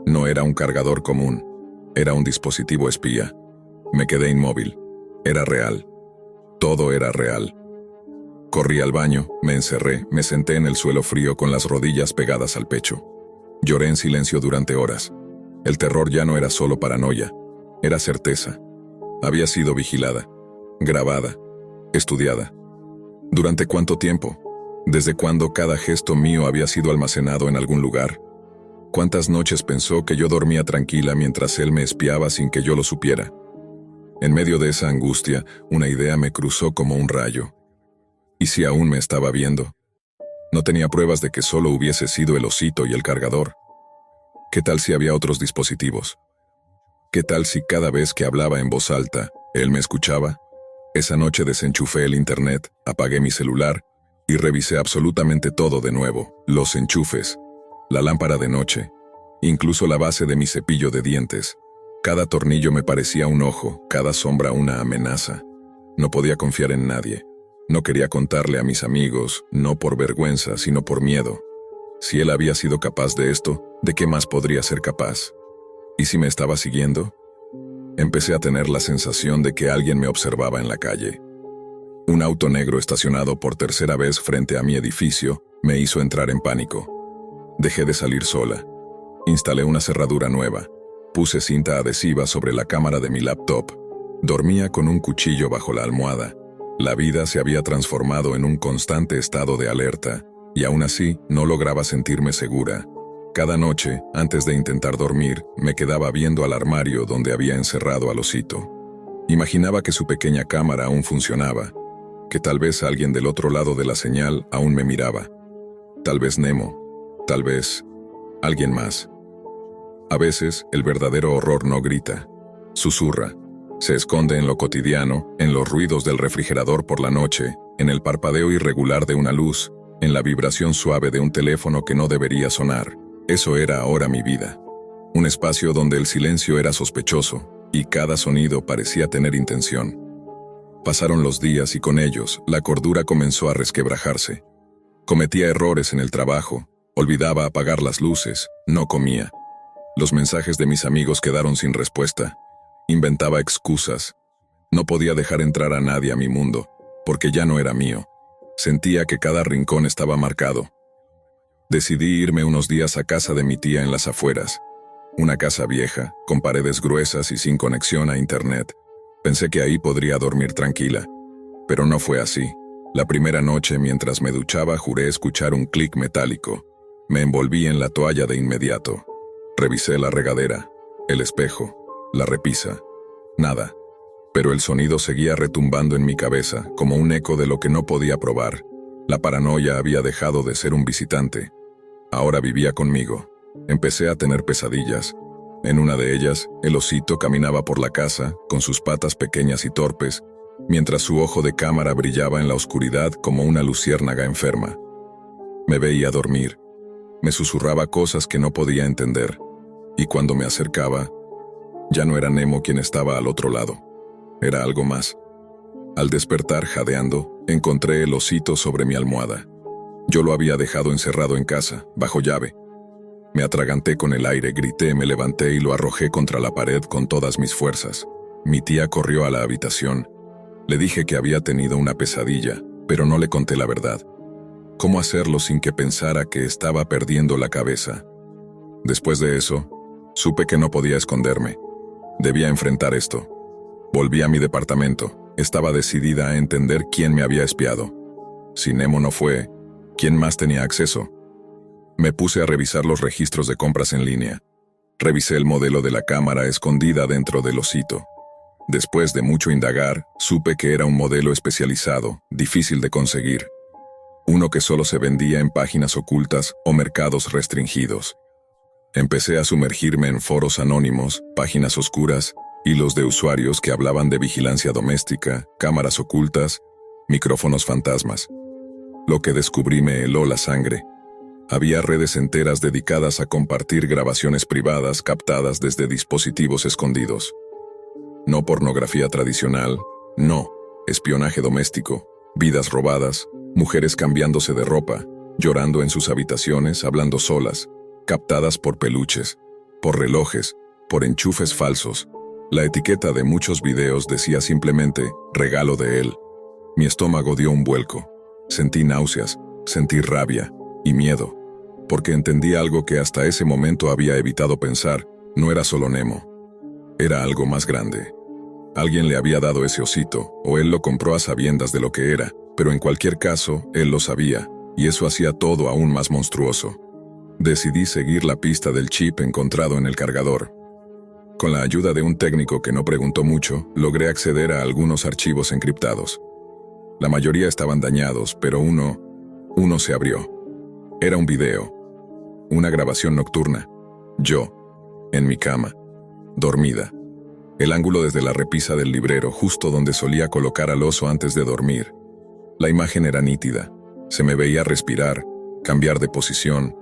No era un cargador común. Era un dispositivo espía. Me quedé inmóvil. Era real. Todo era real. Corrí al baño, me encerré, me senté en el suelo frío con las rodillas pegadas al pecho. Lloré en silencio durante horas. El terror ya no era solo paranoia, era certeza. Había sido vigilada, grabada, estudiada. ¿Durante cuánto tiempo? ¿Desde cuándo cada gesto mío había sido almacenado en algún lugar? ¿Cuántas noches pensó que yo dormía tranquila mientras él me espiaba sin que yo lo supiera? En medio de esa angustia, una idea me cruzó como un rayo. ¿Y si aún me estaba viendo? No tenía pruebas de que solo hubiese sido el osito y el cargador. ¿Qué tal si había otros dispositivos? ¿Qué tal si cada vez que hablaba en voz alta, él me escuchaba? Esa noche desenchufé el internet, apagué mi celular y revisé absolutamente todo de nuevo: los enchufes, la lámpara de noche, incluso la base de mi cepillo de dientes. Cada tornillo me parecía un ojo, cada sombra una amenaza. No podía confiar en nadie. No quería contarle a mis amigos, no por vergüenza, sino por miedo. Si él había sido capaz de esto, ¿de qué más podría ser capaz? ¿Y si me estaba siguiendo? Empecé a tener la sensación de que alguien me observaba en la calle. Un auto negro estacionado por tercera vez frente a mi edificio me hizo entrar en pánico. Dejé de salir sola. Instalé una cerradura nueva. Puse cinta adhesiva sobre la cámara de mi laptop. Dormía con un cuchillo bajo la almohada. La vida se había transformado en un constante estado de alerta, y aún así no lograba sentirme segura. Cada noche, antes de intentar dormir, me quedaba viendo al armario donde había encerrado al osito. Imaginaba que su pequeña cámara aún funcionaba, que tal vez alguien del otro lado de la señal aún me miraba. Tal vez Nemo, tal vez alguien más. A veces, el verdadero horror no grita, susurra. Se esconde en lo cotidiano, en los ruidos del refrigerador por la noche, en el parpadeo irregular de una luz, en la vibración suave de un teléfono que no debería sonar. Eso era ahora mi vida. Un espacio donde el silencio era sospechoso, y cada sonido parecía tener intención. Pasaron los días y con ellos, la cordura comenzó a resquebrajarse. Cometía errores en el trabajo, olvidaba apagar las luces, no comía. Los mensajes de mis amigos quedaron sin respuesta. Inventaba excusas. No podía dejar entrar a nadie a mi mundo, porque ya no era mío. Sentía que cada rincón estaba marcado. Decidí irme unos días a casa de mi tía en las afueras. Una casa vieja, con paredes gruesas y sin conexión a internet. Pensé que ahí podría dormir tranquila. Pero no fue así. La primera noche, mientras me duchaba, juré escuchar un clic metálico. Me envolví en la toalla de inmediato. Revisé la regadera, el espejo, la repisa. Nada. Pero el sonido seguía retumbando en mi cabeza, como un eco de lo que no podía probar. La paranoia había dejado de ser un visitante. Ahora vivía conmigo. Empecé a tener pesadillas. En una de ellas, el osito caminaba por la casa, con sus patas pequeñas y torpes, mientras su ojo de cámara brillaba en la oscuridad como una luciérnaga enferma. Me veía dormir. Me susurraba cosas que no podía entender. Y cuando me acercaba, ya no era Nemo quien estaba al otro lado. Era algo más. Al despertar jadeando, encontré el osito sobre mi almohada. Yo lo había dejado encerrado en casa, bajo llave. Me atraganté con el aire, grité, me levanté y lo arrojé contra la pared con todas mis fuerzas. Mi tía corrió a la habitación. Le dije que había tenido una pesadilla, pero no le conté la verdad. ¿Cómo hacerlo sin que pensara que estaba perdiendo la cabeza? Después de eso, supe que no podía esconderme. Debía enfrentar esto. Volví a mi departamento. Estaba decidida a entender quién me había espiado. Si Nemo no fue, ¿quién más tenía acceso? Me puse a revisar los registros de compras en línea. Revisé el modelo de la cámara escondida dentro del osito. Después de mucho indagar, supe que era un modelo especializado, difícil de conseguir. Uno que solo se vendía en páginas ocultas o mercados restringidos. Empecé a sumergirme en foros anónimos, páginas oscuras, hilos de usuarios que hablaban de vigilancia doméstica, cámaras ocultas, micrófonos fantasmas. Lo que descubrí me heló la sangre. Había redes enteras dedicadas a compartir grabaciones privadas captadas desde dispositivos escondidos. No pornografía tradicional, no, espionaje doméstico, vidas robadas, mujeres cambiándose de ropa, llorando en sus habitaciones, hablando solas, captadas por peluches, por relojes, por enchufes falsos. La etiqueta de muchos videos decía simplemente, regalo de él. Mi estómago dio un vuelco. Sentí náuseas, sentí rabia y miedo, porque entendí algo que hasta ese momento había evitado pensar. No era solo Nemo. Era algo más grande. Alguien le había dado ese osito, o él lo compró a sabiendas de lo que era, pero en cualquier caso, él lo sabía, y eso hacía todo aún más monstruoso. Decidí seguir la pista del chip encontrado en el cargador. Con la ayuda de un técnico que no preguntó mucho, logré acceder a algunos archivos encriptados. La mayoría estaban dañados, pero uno se abrió. Era un video. Una grabación nocturna. Yo, en mi cama, dormida. El ángulo desde la repisa del librero, justo donde solía colocar al oso antes de dormir. La imagen era nítida. Se me veía respirar, cambiar de posición,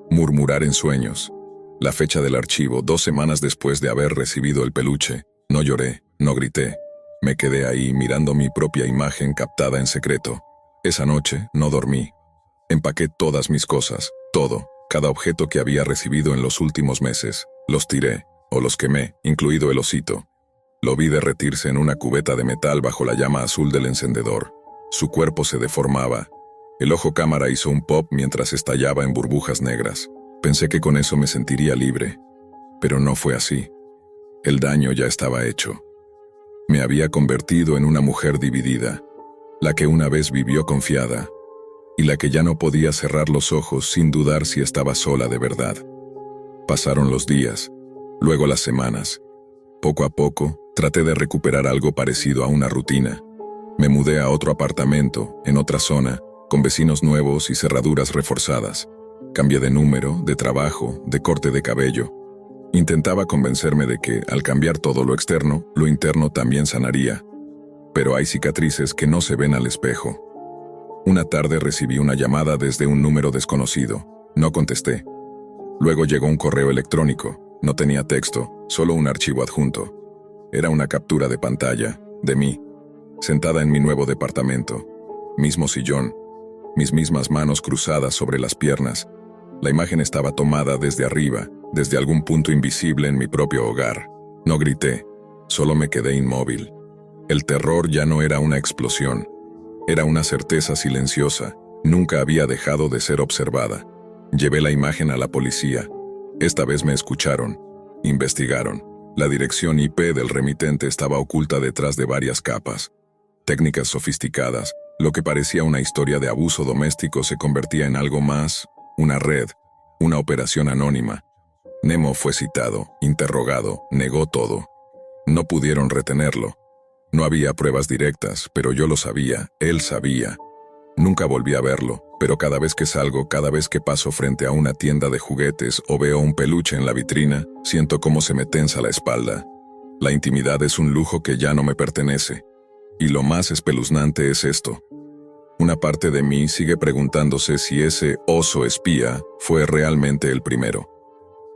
murmurar en sueños. La fecha del archivo, 2 semanas después de haber recibido el peluche. No lloré, no grité. Me quedé ahí mirando mi propia imagen captada en secreto. Esa noche no dormí. Empaqué todas mis cosas, todo, cada objeto que había recibido en los últimos meses. Los tiré, o los quemé, incluido el osito. Lo vi derretirse en una cubeta de metal bajo la llama azul del encendedor. Su cuerpo se deformaba. El ojo cámara hizo un pop mientras estallaba en burbujas negras. Pensé que con eso me sentiría libre, pero no fue así. El daño ya estaba hecho. Me había convertido en una mujer dividida, la que una vez vivió confiada, y la que ya no podía cerrar los ojos sin dudar si estaba sola de verdad. Pasaron los días, luego las semanas. Poco a poco, traté de recuperar algo parecido a una rutina. Me mudé a otro apartamento, en otra zona, con vecinos nuevos y cerraduras reforzadas. Cambié de número, de trabajo, de corte de cabello. Intentaba convencerme de que, al cambiar todo lo externo, lo interno también sanaría. Pero hay cicatrices que no se ven al espejo. Una tarde recibí una llamada desde un número desconocido. No contesté. Luego llegó un correo electrónico. No tenía texto, solo un archivo adjunto. Era una captura de pantalla, de mí, sentada en mi nuevo departamento. Mismo sillón, mis mismas manos cruzadas sobre las piernas. La imagen estaba tomada desde arriba, desde algún punto invisible en mi propio hogar. No grité, solo me quedé inmóvil. El terror ya no era una explosión, era una certeza silenciosa. Nunca había dejado de ser observada. Llevé la imagen a la policía. Esta vez me escucharon, investigaron. La dirección IP del remitente estaba oculta detrás de varias capas. Técnicas sofisticadas, lo que parecía una historia de abuso doméstico se convertía en algo más, una red, una operación anónima. Nemo fue citado, interrogado, negó todo. No pudieron retenerlo. No había pruebas directas, pero yo lo sabía, él sabía. Nunca volví a verlo, pero cada vez que salgo, cada vez que paso frente a una tienda de juguetes o veo un peluche en la vitrina, siento cómo se me tensa la espalda. La intimidad es un lujo que ya no me pertenece. Y lo más espeluznante es esto. Una parte de mí sigue preguntándose si ese oso espía fue realmente el primero.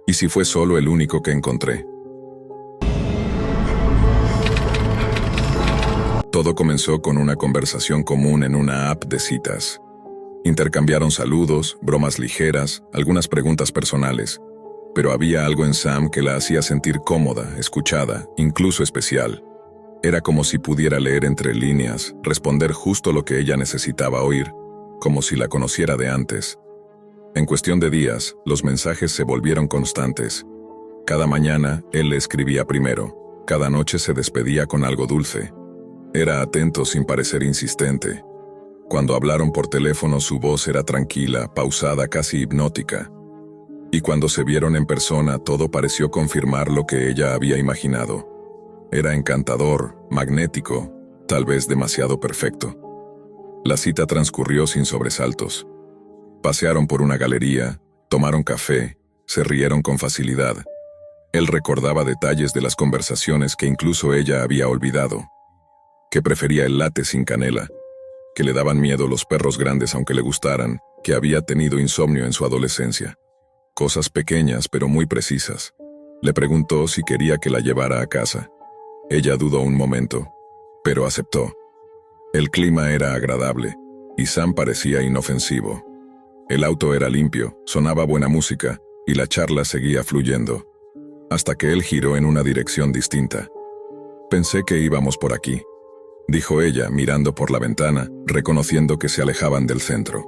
Y si fue solo el único que encontré. Todo comenzó con una conversación común en una app de citas. Intercambiaron saludos, bromas ligeras, algunas preguntas personales. Pero había algo en Sam que la hacía sentir cómoda, escuchada, incluso especial. Era como si pudiera leer entre líneas, responder justo lo que ella necesitaba oír, como si la conociera de antes. En cuestión de días, los mensajes se volvieron constantes. Cada mañana, él le escribía primero. Cada noche se despedía con algo dulce. Era atento sin parecer insistente. Cuando hablaron por teléfono, su voz era tranquila, pausada, casi hipnótica. Y cuando se vieron en persona, todo pareció confirmar lo que ella había imaginado. Era encantador, magnético, tal vez demasiado perfecto. La cita transcurrió sin sobresaltos. Pasearon por una galería, tomaron café, se rieron con facilidad. Él recordaba detalles de las conversaciones que incluso ella había olvidado. Que prefería el latte sin canela, que le daban miedo los perros grandes aunque le gustaran, que había tenido insomnio en su adolescencia. Cosas pequeñas pero muy precisas. Le preguntó si quería que la llevara a casa. Ella dudó un momento, pero aceptó. El clima era agradable, y Sam parecía inofensivo. El auto era limpio, sonaba buena música, y la charla seguía fluyendo. Hasta que él giró en una dirección distinta. Pensé que íbamos por aquí, dijo ella, mirando por la ventana, reconociendo que se alejaban del centro.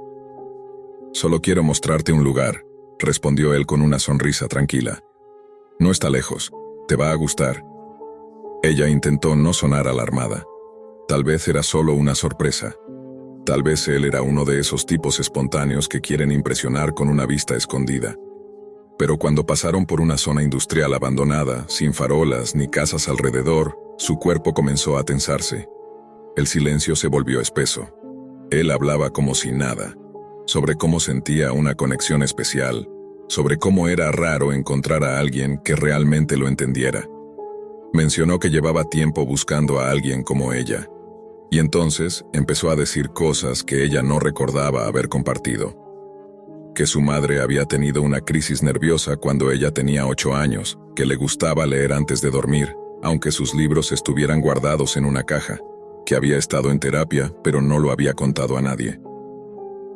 Solo quiero mostrarte un lugar, respondió él con una sonrisa tranquila. No está lejos, te va a gustar. Ella intentó no sonar alarmada. Tal vez era solo una sorpresa. Tal vez él era uno de esos tipos espontáneos que quieren impresionar con una vista escondida. Pero cuando pasaron por una zona industrial abandonada, sin farolas ni casas alrededor, su cuerpo comenzó a tensarse. El silencio se volvió espeso. Él hablaba como si nada, sobre cómo sentía una conexión especial, sobre cómo era raro encontrar a alguien que realmente lo entendiera. Mencionó que llevaba tiempo buscando a alguien como ella. Y entonces empezó a decir cosas que ella no recordaba haber compartido. Que su madre había tenido una crisis nerviosa cuando ella tenía 8 años, que le gustaba leer antes de dormir, aunque sus libros estuvieran guardados en una caja, que había estado en terapia, pero no lo había contado a nadie.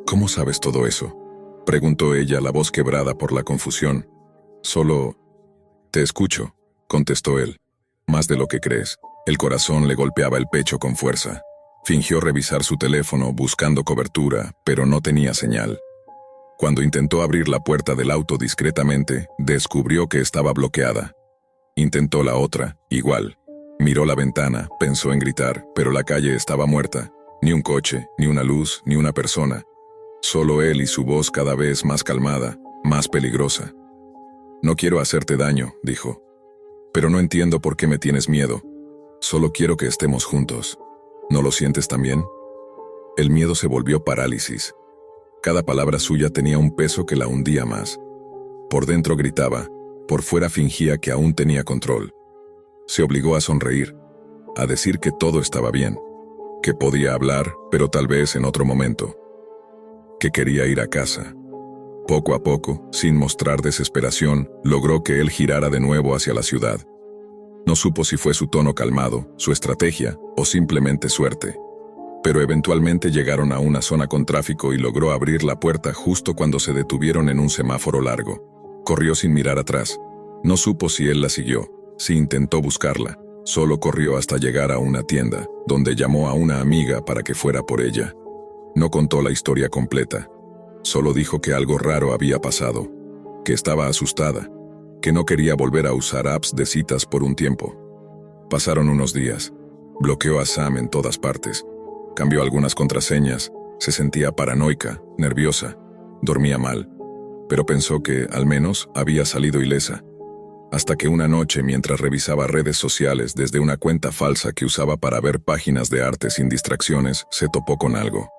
¿Cómo sabes todo eso?, preguntó ella, la voz quebrada por la confusión. Solo... Te escucho, contestó él. Más de lo que crees. El corazón le golpeaba el pecho con fuerza. Fingió revisar su teléfono buscando cobertura, pero no tenía señal. Cuando intentó abrir la puerta del auto discretamente, descubrió que estaba bloqueada. Intentó la otra, igual. Miró la ventana, pensó en gritar, pero la calle estaba muerta. Ni un coche, ni una luz, ni una persona. Solo él y su voz cada vez más calmada, más peligrosa. No quiero hacerte daño, dijo. Pero no entiendo por qué me tienes miedo. Solo quiero que estemos juntos. ¿No lo sientes también? El miedo se volvió parálisis. Cada palabra suya tenía un peso que la hundía más. Por dentro gritaba, por fuera fingía que aún tenía control. Se obligó a sonreír, a decir que todo estaba bien, que podía hablar, pero tal vez en otro momento. Que quería ir a casa. Poco a poco, sin mostrar desesperación, logró que él girara de nuevo hacia la ciudad. No supo si fue su tono calmado, su estrategia, o simplemente suerte. Pero eventualmente llegaron a una zona con tráfico y logró abrir la puerta justo cuando se detuvieron en un semáforo largo. Corrió sin mirar atrás. No supo si él la siguió, si intentó buscarla. Solo corrió hasta llegar a una tienda, donde llamó a una amiga para que fuera por ella. No contó la historia completa. Solo dijo que algo raro había pasado, que estaba asustada, que no quería volver a usar apps de citas por un tiempo. Pasaron unos días. Bloqueó a Sam en todas partes. Cambió algunas contraseñas. Se sentía paranoica, nerviosa. Dormía mal. Pero pensó que, al menos, había salido ilesa. Hasta que una noche, mientras revisaba redes sociales desde una cuenta falsa que usaba para ver páginas de arte sin distracciones, se topó con algo.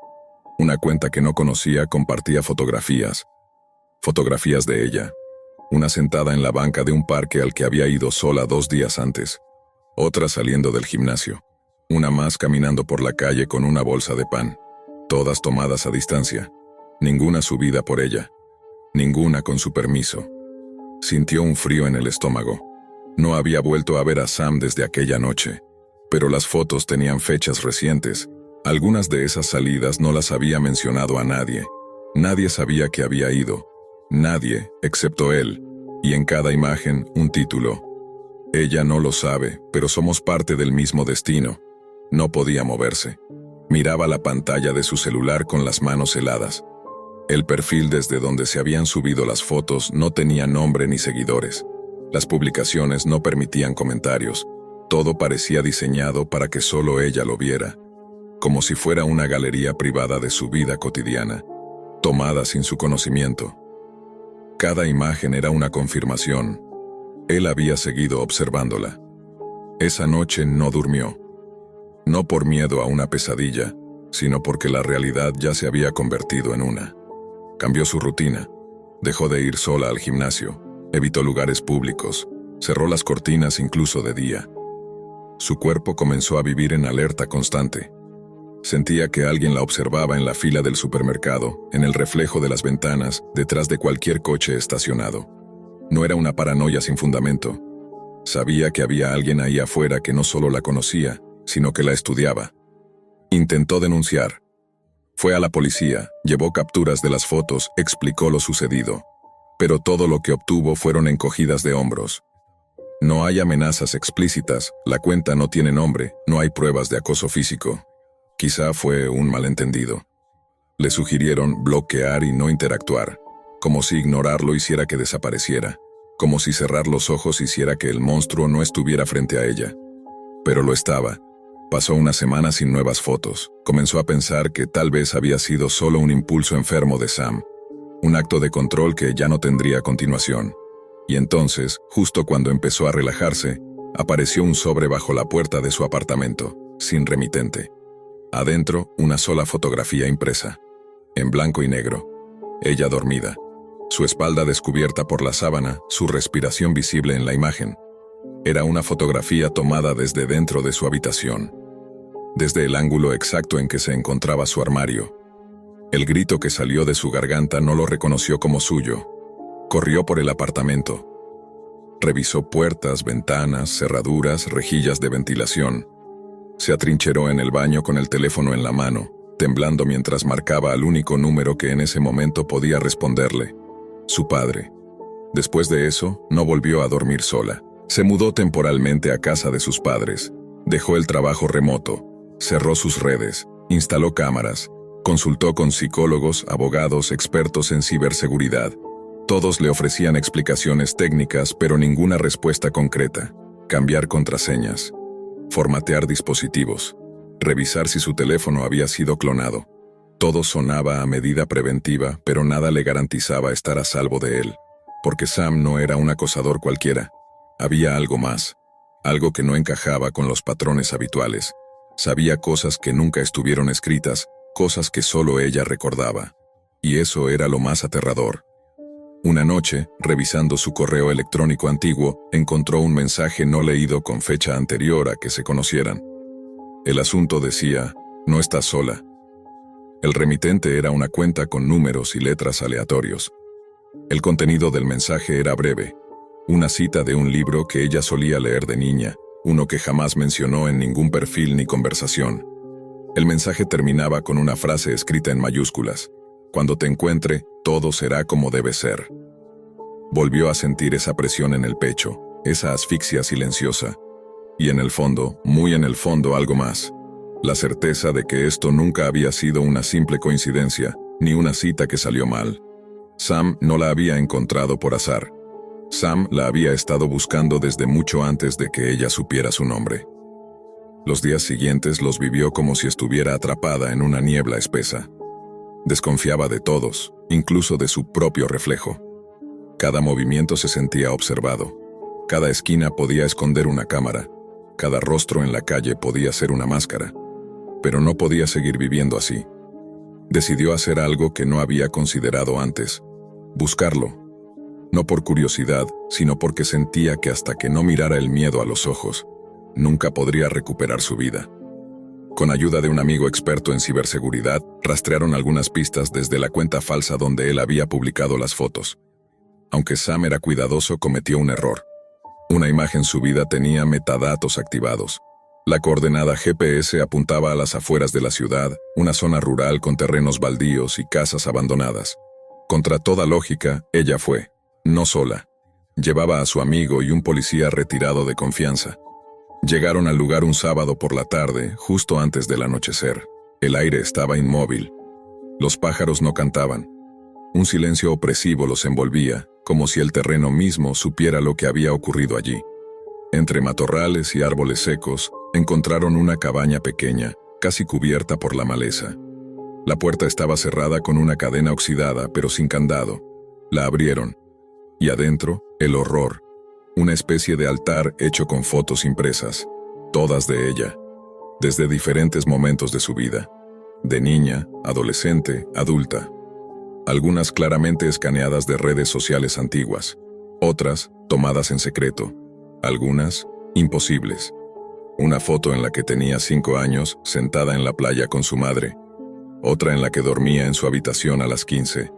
Una cuenta que no conocía compartía fotografías. Fotografías de ella. Una sentada en la banca de un parque al que había ido sola 2 días antes. Otra saliendo del gimnasio. Una más caminando por la calle con una bolsa de pan. Todas tomadas a distancia. Ninguna subida por ella. Ninguna con su permiso. Sintió un frío en el estómago. No había vuelto a ver a Sam desde aquella noche. Pero las fotos tenían fechas recientes. Algunas de esas salidas no las había mencionado a nadie. Nadie sabía que había ido. Nadie, excepto él. Y en cada imagen, un título. Ella no lo sabe, pero somos parte del mismo destino. No podía moverse. Miraba la pantalla de su celular con las manos heladas. El perfil desde donde se habían subido las fotos no tenía nombre ni seguidores. Las publicaciones no permitían comentarios. Todo parecía diseñado para que solo ella lo viera. Como si fuera una galería privada de su vida cotidiana, tomada sin su conocimiento. Cada imagen era una confirmación. Él había seguido observándola. Esa noche no durmió. No por miedo a una pesadilla, sino porque la realidad ya se había convertido en una. Cambió su rutina. Dejó de ir sola al gimnasio. Evitó lugares públicos. Cerró las cortinas incluso de día. Su cuerpo comenzó a vivir en alerta constante. Sentía que alguien la observaba en la fila del supermercado, en el reflejo de las ventanas, detrás de cualquier coche estacionado. No era una paranoia sin fundamento. Sabía que había alguien ahí afuera que no solo la conocía, sino que la estudiaba. Intentó denunciar. Fue a la policía, llevó capturas de las fotos, explicó lo sucedido. Pero todo lo que obtuvo fueron encogidas de hombros. No hay amenazas explícitas, la cuenta no tiene nombre, no hay pruebas de acoso físico. Quizá fue un malentendido. Le sugirieron bloquear y no interactuar, como si ignorarlo hiciera que desapareciera, como si cerrar los ojos hiciera que el monstruo no estuviera frente a ella. Pero lo estaba. Pasó una semana sin nuevas fotos. Comenzó a pensar que tal vez había sido solo un impulso enfermo de Sam, un acto de control que ya no tendría continuación. Y entonces, justo cuando empezó a relajarse, apareció un sobre bajo la puerta de su apartamento, sin remitente. Adentro, una sola fotografía impresa, en blanco y negro. Ella dormida, su espalda descubierta por la sábana, su respiración visible en la imagen. Era una fotografía tomada desde dentro de su habitación, desde el ángulo exacto en que se encontraba su armario. El grito que salió de su garganta no lo reconoció como suyo. Corrió por el apartamento. Revisó puertas, ventanas, cerraduras, rejillas de ventilación. Se atrincheró en el baño con el teléfono en la mano, temblando mientras marcaba al único número que en ese momento podía responderle: su padre. Después de eso, no volvió a dormir sola. Se mudó temporalmente a casa de sus padres. Dejó el trabajo remoto, cerró sus redes, instaló cámaras, consultó con psicólogos, abogados, expertos en ciberseguridad. Todos le ofrecían explicaciones técnicas, pero ninguna respuesta concreta. Cambiar contraseñas, formatear dispositivos, revisar si su teléfono había sido clonado. Todo sonaba a medida preventiva, pero nada le garantizaba estar a salvo de él. Porque Sam no era un acosador cualquiera. Había algo más, algo que no encajaba con los patrones habituales. Sabía cosas que nunca estuvieron escritas, cosas que solo ella recordaba. Y eso era lo más aterrador. Una noche, revisando su correo electrónico antiguo, encontró un mensaje no leído con fecha anterior a que se conocieran. El asunto decía: no estás sola. El remitente era una cuenta con números y letras aleatorios. El contenido del mensaje era breve. Una cita de un libro que ella solía leer de niña, uno que jamás mencionó en ningún perfil ni conversación. El mensaje terminaba con una frase escrita en mayúsculas: cuando te encuentre, todo será como debe ser. Volvió a sentir esa presión en el pecho, esa asfixia silenciosa. Y en el fondo, muy en el fondo, algo más. La certeza de que esto nunca había sido una simple coincidencia, ni una cita que salió mal. Sam no la había encontrado por azar. Sam la había estado buscando desde mucho antes de que ella supiera su nombre. Los días siguientes los vivió como si estuviera atrapada en una niebla espesa. Desconfiaba de todos, incluso de su propio reflejo. Cada movimiento se sentía observado. Cada esquina podía esconder una cámara. Cada rostro en la calle podía ser una máscara. Pero no podía seguir viviendo así. Decidió hacer algo que no había considerado antes: buscarlo. No por curiosidad, sino porque sentía que hasta que no mirara el miedo a los ojos, nunca podría recuperar su vida. Con ayuda de un amigo experto en ciberseguridad, rastrearon algunas pistas desde la cuenta falsa donde él había publicado las fotos. Aunque Sam era cuidadoso, cometió un error. Una imagen subida tenía metadatos activados. La coordenada GPS apuntaba a las afueras de la ciudad, una zona rural con terrenos baldíos y casas abandonadas. Contra toda lógica, ella fue. No sola. Llevaba a su amigo y un policía retirado de confianza. Llegaron al lugar un sábado por la tarde, justo antes del anochecer. El aire estaba inmóvil. Los pájaros no cantaban. Un silencio opresivo los envolvía, como si el terreno mismo supiera lo que había ocurrido allí. Entre matorrales y árboles secos, encontraron una cabaña pequeña, casi cubierta por la maleza. La puerta estaba cerrada con una cadena oxidada, pero sin candado. La abrieron. Y adentro, el horror. Una especie de altar hecho con fotos impresas, todas de ella, desde diferentes momentos de su vida. De niña, adolescente, adulta. Algunas claramente escaneadas de redes sociales antiguas. Otras, tomadas en secreto. Algunas, imposibles. Una foto en la que tenía 5 años, sentada en la playa con su madre. Otra en la que dormía en su habitación a las 15.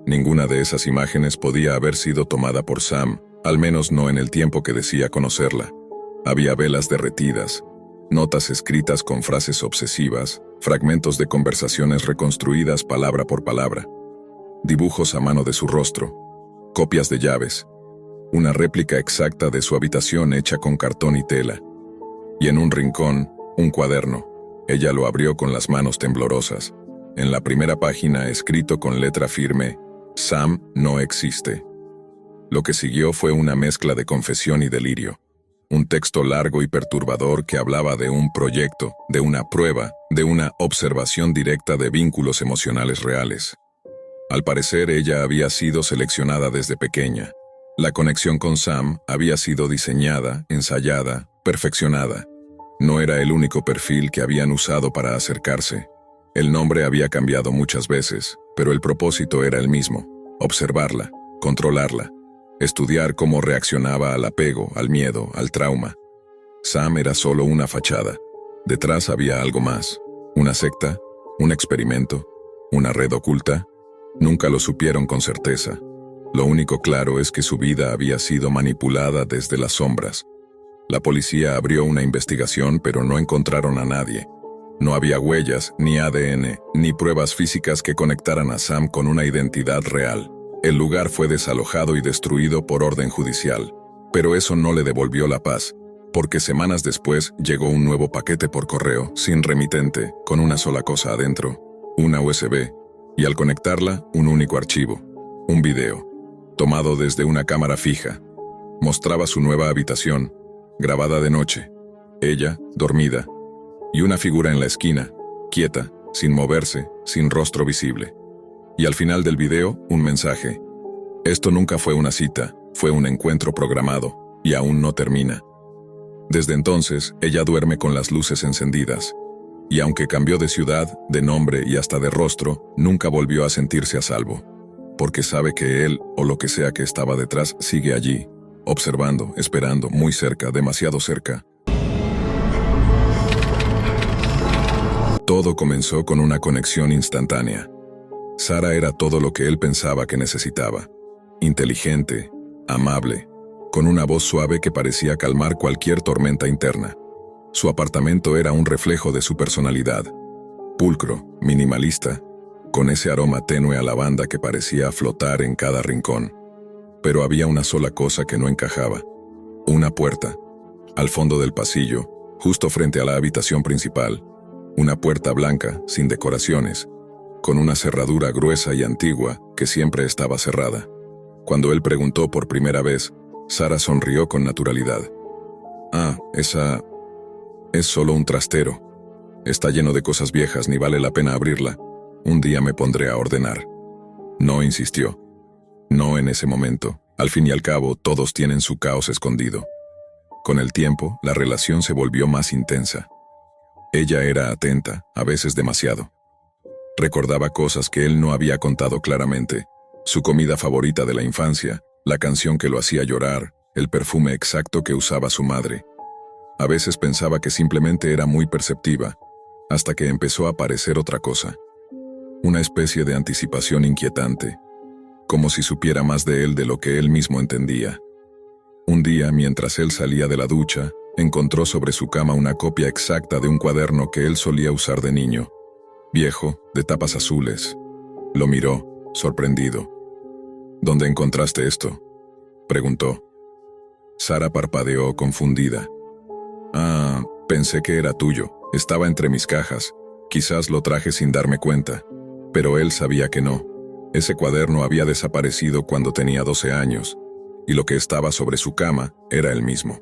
Ninguna de esas imágenes podía haber sido tomada por Sam, al menos no en el tiempo que decía conocerla. Había velas derretidas, notas escritas con frases obsesivas, fragmentos de conversaciones reconstruidas palabra por palabra, dibujos a mano de su rostro, copias de llaves, una réplica exacta de su habitación hecha con cartón y tela. Y en un rincón, un cuaderno. Ella lo abrió con las manos temblorosas. En la primera página, escrito con letra firme: Sam no existe. Lo que siguió fue una mezcla de confesión y delirio. Un texto largo y perturbador que hablaba de un proyecto, de una prueba, de una observación directa de vínculos emocionales reales. Al parecer, ella había sido seleccionada desde pequeña. La conexión con Sam había sido diseñada, ensayada, perfeccionada. No era el único perfil que habían usado para acercarse. El nombre había cambiado muchas veces, pero el propósito era el mismo: observarla, controlarla. estudiar cómo reaccionaba al apego, al miedo, al trauma. Sam era solo una fachada. Detrás había algo más. Una secta, un experimento, una red oculta. Nunca lo supieron con certeza. Lo único claro es que su vida había sido manipulada desde las sombras. La policía abrió una investigación, pero no encontraron a nadie. No había huellas, ni ADN, ni pruebas físicas que conectaran a Sam con una identidad real. El lugar fue desalojado y destruido por orden judicial. Pero eso no le devolvió la paz, porque semanas después llegó un nuevo paquete por correo, sin remitente, con una sola cosa adentro, una USB, y al conectarla, un único archivo, un video, tomado desde una cámara fija. Mostraba su nueva habitación, grabada de noche, ella, dormida, y una figura en la esquina, quieta, sin moverse, sin rostro visible. Y al final del video, un mensaje. Esto nunca fue una cita, fue un encuentro programado, y aún no termina. Desde entonces, ella duerme con las luces encendidas. Y aunque cambió de ciudad, de nombre y hasta de rostro, nunca volvió a sentirse a salvo. Porque sabe que él, o lo que sea que estaba detrás, sigue allí, observando, esperando, muy cerca, demasiado cerca. Todo comenzó con una conexión instantánea. Sara era todo lo que él pensaba que necesitaba. Inteligente, amable, con una voz suave que parecía calmar cualquier tormenta interna. Su apartamento era un reflejo de su personalidad. Pulcro, minimalista, con ese aroma tenue a lavanda que parecía flotar en cada rincón. Pero había una sola cosa que no encajaba. Una puerta. Al fondo del pasillo, justo frente a la habitación principal. Una puerta blanca, sin decoraciones, con una cerradura gruesa y antigua que siempre estaba cerrada. Cuando él preguntó por primera vez, Sara sonrió con naturalidad. Esa es solo un trastero. Está lleno de cosas viejas, ni vale la pena abrirla. Un día me pondré a ordenar. No insistió. No en ese momento. Al fin y al cabo, todos tienen su caos escondido. Con el tiempo, la relación se volvió más intensa. Ella era atenta, a veces demasiado. Recordaba cosas que él no había contado claramente. Su comida favorita de la infancia, la canción que lo hacía llorar, el perfume exacto que usaba su madre. A veces pensaba que simplemente era muy perceptiva, hasta que empezó a aparecer otra cosa. Una especie de anticipación inquietante, como si supiera más de él de lo que él mismo entendía. Un día, mientras él salía de la ducha, encontró sobre su cama una copia exacta de un cuaderno que él solía usar de niño. Viejo, de tapas azules. Lo miró, sorprendido. ¿Dónde encontraste esto?, preguntó. Sara parpadeó, confundida. Pensé que era tuyo. Estaba entre mis cajas. Quizás lo traje sin darme cuenta. Pero él sabía que no. Ese cuaderno había desaparecido cuando tenía 12 años, y lo que estaba sobre su cama era el mismo.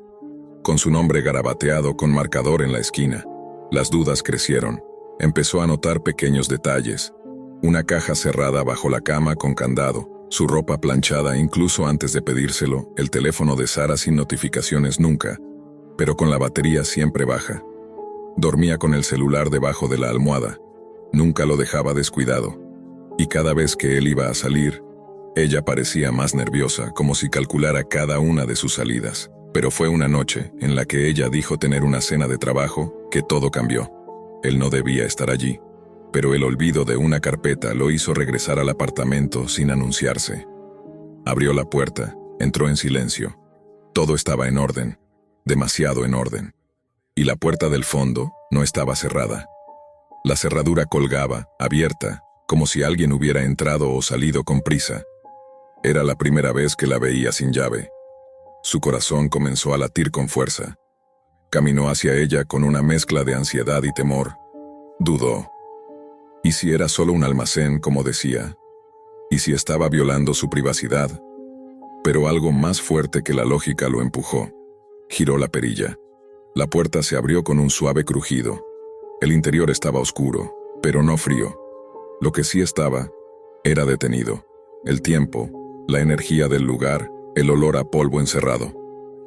Con su nombre garabateado con marcador en la esquina. Las dudas crecieron. Empezó a notar pequeños detalles. Una caja cerrada bajo la cama con candado, su ropa planchada incluso antes de pedírselo, el teléfono de Sara sin notificaciones nunca, pero con la batería siempre baja. Dormía con el celular debajo de la almohada. Nunca lo dejaba descuidado. Y cada vez que él iba a salir, ella parecía más nerviosa, como si calculara cada una de sus salidas. Pero fue una noche en la que ella dijo tener una cena de trabajo que todo cambió. Él no debía estar allí, pero el olvido de una carpeta lo hizo regresar al apartamento sin anunciarse. Abrió la puerta, entró en silencio. Todo estaba en orden, demasiado en orden. Y la puerta del fondo no estaba cerrada. La cerradura colgaba, abierta, como si alguien hubiera entrado o salido con prisa. Era la primera vez que la veía sin llave. Su corazón comenzó a latir con fuerza. Caminó hacia ella con una mezcla de ansiedad y temor. Dudó. ¿Y si era solo un almacén, como decía? ¿Y si estaba violando su privacidad? Pero algo más fuerte que la lógica lo empujó. Giró la perilla. La puerta se abrió con un suave crujido. El interior estaba oscuro, pero no frío. Lo que sí estaba, era detenido. El tiempo, la energía del lugar, el olor a polvo encerrado.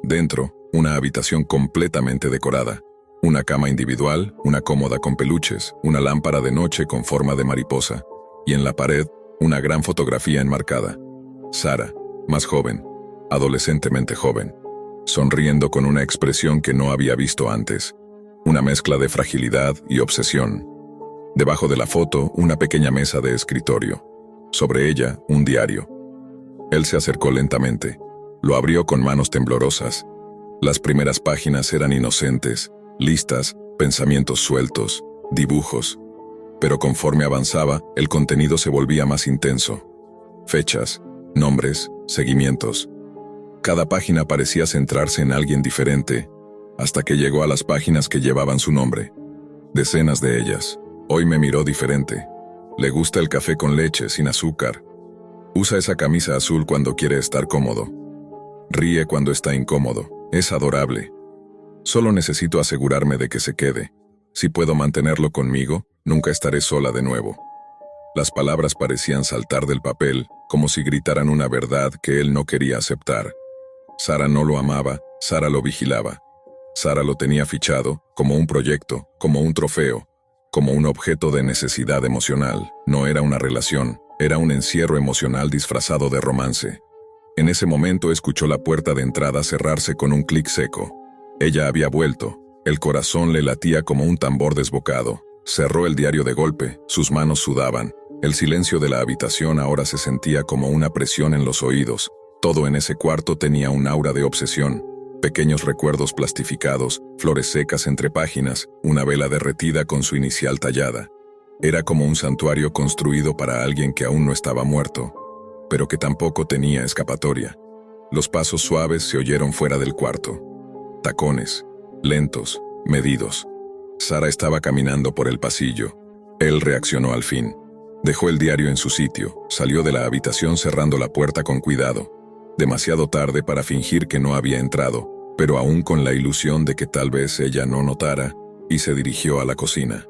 Dentro, una habitación completamente decorada. Una cama individual, una cómoda con peluches, una lámpara de noche con forma de mariposa. Y en la pared, una gran fotografía enmarcada. Sara, más joven, adolescentemente joven, sonriendo con una expresión que no había visto antes, una mezcla de fragilidad y obsesión. Debajo de la foto, una pequeña mesa de escritorio. Sobre ella, un diario. Él se acercó lentamente. Lo abrió con manos temblorosas. Las primeras páginas eran inocentes, listas, pensamientos sueltos, dibujos. Pero conforme avanzaba, el contenido se volvía más intenso. Fechas, nombres, seguimientos. Cada página parecía centrarse en alguien diferente, hasta que llegó a las páginas que llevaban su nombre. Decenas de ellas. Hoy me miró diferente. Le gusta el café con leche, sin azúcar. Usa esa camisa azul cuando quiere estar cómodo. Ríe cuando está incómodo. Es adorable. Solo necesito asegurarme de que se quede. Si puedo mantenerlo conmigo, nunca estaré sola de nuevo. Las palabras parecían saltar del papel, como si gritaran una verdad que él no quería aceptar. Sara no lo amaba, Sara lo vigilaba. Sara lo tenía fichado, como un proyecto, como un trofeo, como un objeto de necesidad emocional. No era una relación, era un encierro emocional disfrazado de romance. En ese momento escuchó la puerta de entrada cerrarse con un clic seco. Ella había vuelto, el corazón le latía como un tambor desbocado. Cerró el diario de golpe, sus manos sudaban. El silencio de la habitación ahora se sentía como una presión en los oídos. Todo en ese cuarto tenía un aura de obsesión. Pequeños recuerdos plastificados, flores secas entre páginas, una vela derretida con su inicial tallada. Era como un santuario construido para alguien que aún no estaba muerto, pero que tampoco tenía escapatoria. Los pasos suaves se oyeron fuera del cuarto. Tacones, lentos, medidos. Sara estaba caminando por el pasillo. Él reaccionó al fin. Dejó el diario en su sitio, salió de la habitación cerrando la puerta con cuidado. Demasiado tarde para fingir que no había entrado, pero aún con la ilusión de que tal vez ella no notara, y se dirigió a la cocina.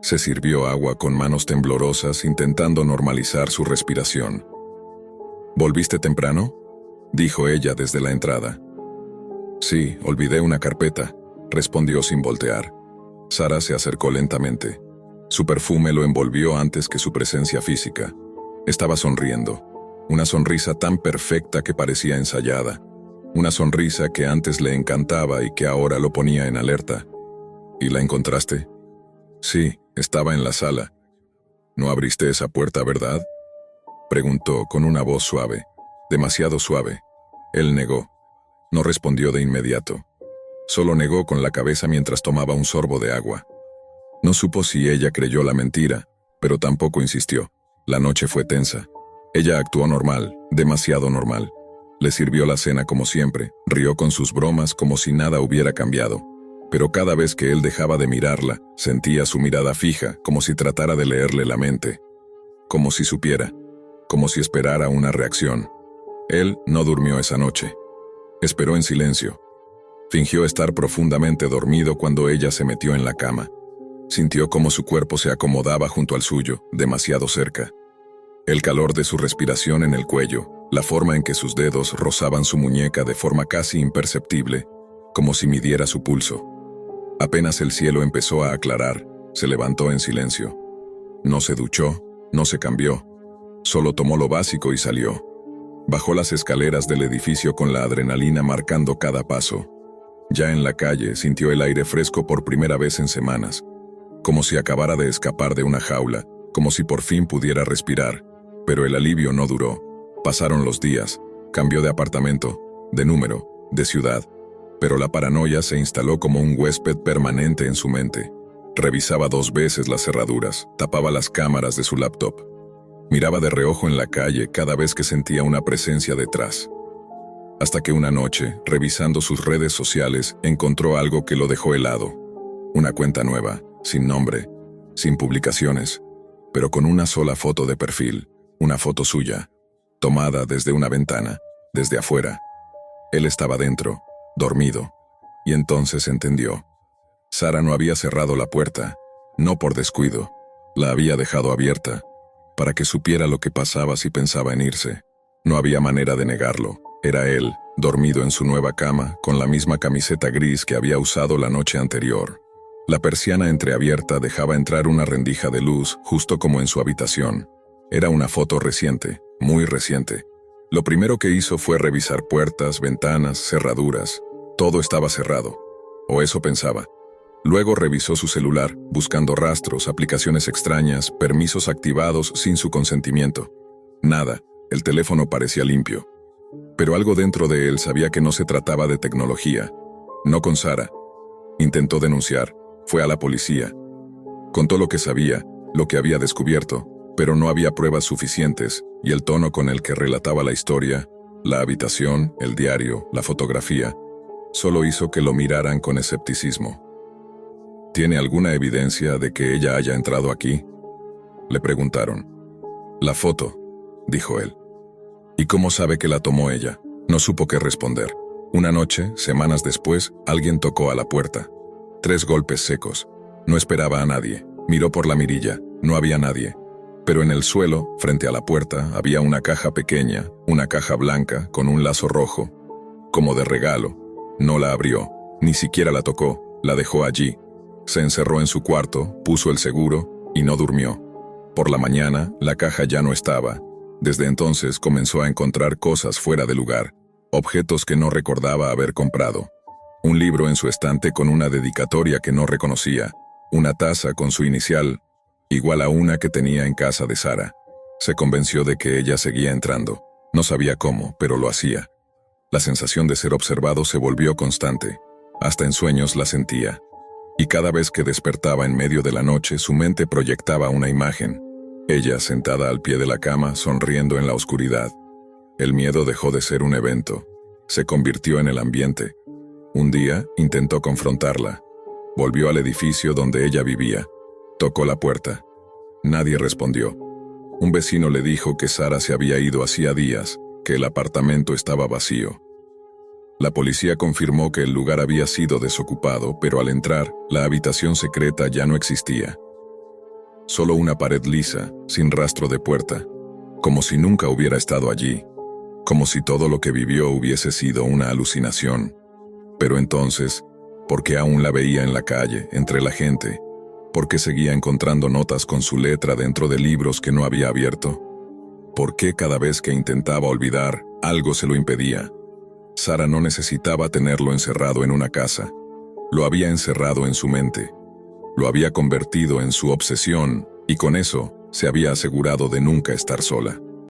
Se sirvió agua con manos temblorosas intentando normalizar su respiración. ¿Volviste temprano?, dijo ella desde la entrada. Sí, olvidé una carpeta, respondió sin voltear. Sara se acercó lentamente. Su perfume lo envolvió antes que su presencia física. Estaba sonriendo. Una sonrisa tan perfecta que parecía ensayada. Una sonrisa que antes le encantaba y que ahora lo ponía en alerta. ¿Y la encontraste? Sí, estaba en la sala. ¿No abriste esa puerta, verdad?, preguntó con una voz suave, demasiado suave. Él negó. No respondió de inmediato. Solo negó con la cabeza mientras tomaba un sorbo de agua. No supo si ella creyó la mentira, pero tampoco insistió. La noche fue tensa. Ella actuó normal, demasiado normal. Le sirvió la cena como siempre, rió con sus bromas como si nada hubiera cambiado. Pero cada vez que él dejaba de mirarla, sentía su mirada fija, como si tratara de leerle la mente. Como si supiera, como si esperara una reacción. Él no durmió esa noche. Esperó en silencio. Fingió estar profundamente dormido cuando ella se metió en la cama. Sintió cómo su cuerpo se acomodaba junto al suyo, demasiado cerca. El calor de su respiración en el cuello, la forma en que sus dedos rozaban su muñeca de forma casi imperceptible, como si midiera su pulso. Apenas el cielo empezó a aclarar, se levantó en silencio. No se duchó, no se cambió. Solo tomó lo básico y salió. Bajó las escaleras del edificio con la adrenalina marcando cada paso. Ya en la calle sintió el aire fresco por primera vez en semanas, como si acabara de escapar de una jaula, como si por fin pudiera respirar. Pero el alivio no duró. Pasaron los días, cambió de apartamento, de número, de ciudad, pero la paranoia se instaló como un huésped permanente en su mente. Revisaba 2 veces las cerraduras, tapaba las cámaras de su laptop. Miraba de reojo en la calle cada vez que sentía una presencia detrás. Hasta que una noche, revisando sus redes sociales, encontró algo que lo dejó helado. Una cuenta nueva, sin nombre, sin publicaciones, pero con una sola foto de perfil, una foto suya, tomada desde una ventana, desde afuera. Él estaba dentro, dormido, y entonces entendió. Sara no había cerrado la puerta, no por descuido, la había dejado abierta, para que supiera lo que pasaba si pensaba en irse. No había manera de negarlo. Era él, dormido en su nueva cama, con la misma camiseta gris que había usado la noche anterior. La persiana entreabierta dejaba entrar una rendija de luz, justo como en su habitación. Era una foto reciente, muy reciente. Lo primero que hizo fue revisar puertas, ventanas, cerraduras. Todo estaba cerrado. O eso pensaba. Luego revisó su celular, buscando rastros, aplicaciones extrañas, permisos activados sin su consentimiento. Nada, el teléfono parecía limpio. Pero algo dentro de él sabía que no se trataba de tecnología. No con Sara. Intentó denunciar, fue a la policía. Contó lo que sabía, lo que había descubierto, pero no había pruebas suficientes, y el tono con el que relataba la historia, la habitación, el diario, la fotografía, solo hizo que lo miraran con escepticismo. ¿Tiene alguna evidencia de que ella haya entrado aquí?, le preguntaron. La foto, dijo él. ¿Y cómo sabe que la tomó ella? No supo qué responder. Una noche, semanas después, alguien tocó a la puerta. 3 golpes secos. No esperaba a nadie. Miró por la mirilla. No había nadie. Pero en el suelo, frente a la puerta, había una caja pequeña, una caja blanca con un lazo rojo, como de regalo. No la abrió, ni siquiera la tocó, la dejó allí. Se encerró en su cuarto, puso el seguro y no durmió. Por la mañana, la caja ya no estaba. Desde entonces comenzó a encontrar cosas fuera de lugar, objetos que no recordaba haber comprado. Un libro en su estante con una dedicatoria que no reconocía, una taza con su inicial, igual a una que tenía en casa de Sara. Se convenció de que ella seguía entrando. No sabía cómo, pero lo hacía. La sensación de ser observado se volvió constante. Hasta en sueños la sentía. Y cada vez que despertaba en medio de la noche, su mente proyectaba una imagen. Ella sentada al pie de la cama, sonriendo en la oscuridad. El miedo dejó de ser un evento. Se convirtió en el ambiente. Un día, intentó confrontarla. Volvió al edificio donde ella vivía. Tocó la puerta. Nadie respondió. Un vecino le dijo que Sara se había ido hacía días, que el apartamento estaba vacío. La policía confirmó que el lugar había sido desocupado, pero al entrar, la habitación secreta ya no existía. Solo una pared lisa, sin rastro de puerta, como si nunca hubiera estado allí, como si todo lo que vivió hubiese sido una alucinación. Pero entonces, ¿por qué aún la veía en la calle, entre la gente? ¿Por qué seguía encontrando notas con su letra dentro de libros que no había abierto? ¿Por qué cada vez que intentaba olvidar, algo se lo impedía? Sara no necesitaba tenerlo encerrado en una casa. Lo había encerrado en su mente. Lo había convertido en su obsesión, y con eso se había asegurado de nunca estar sola.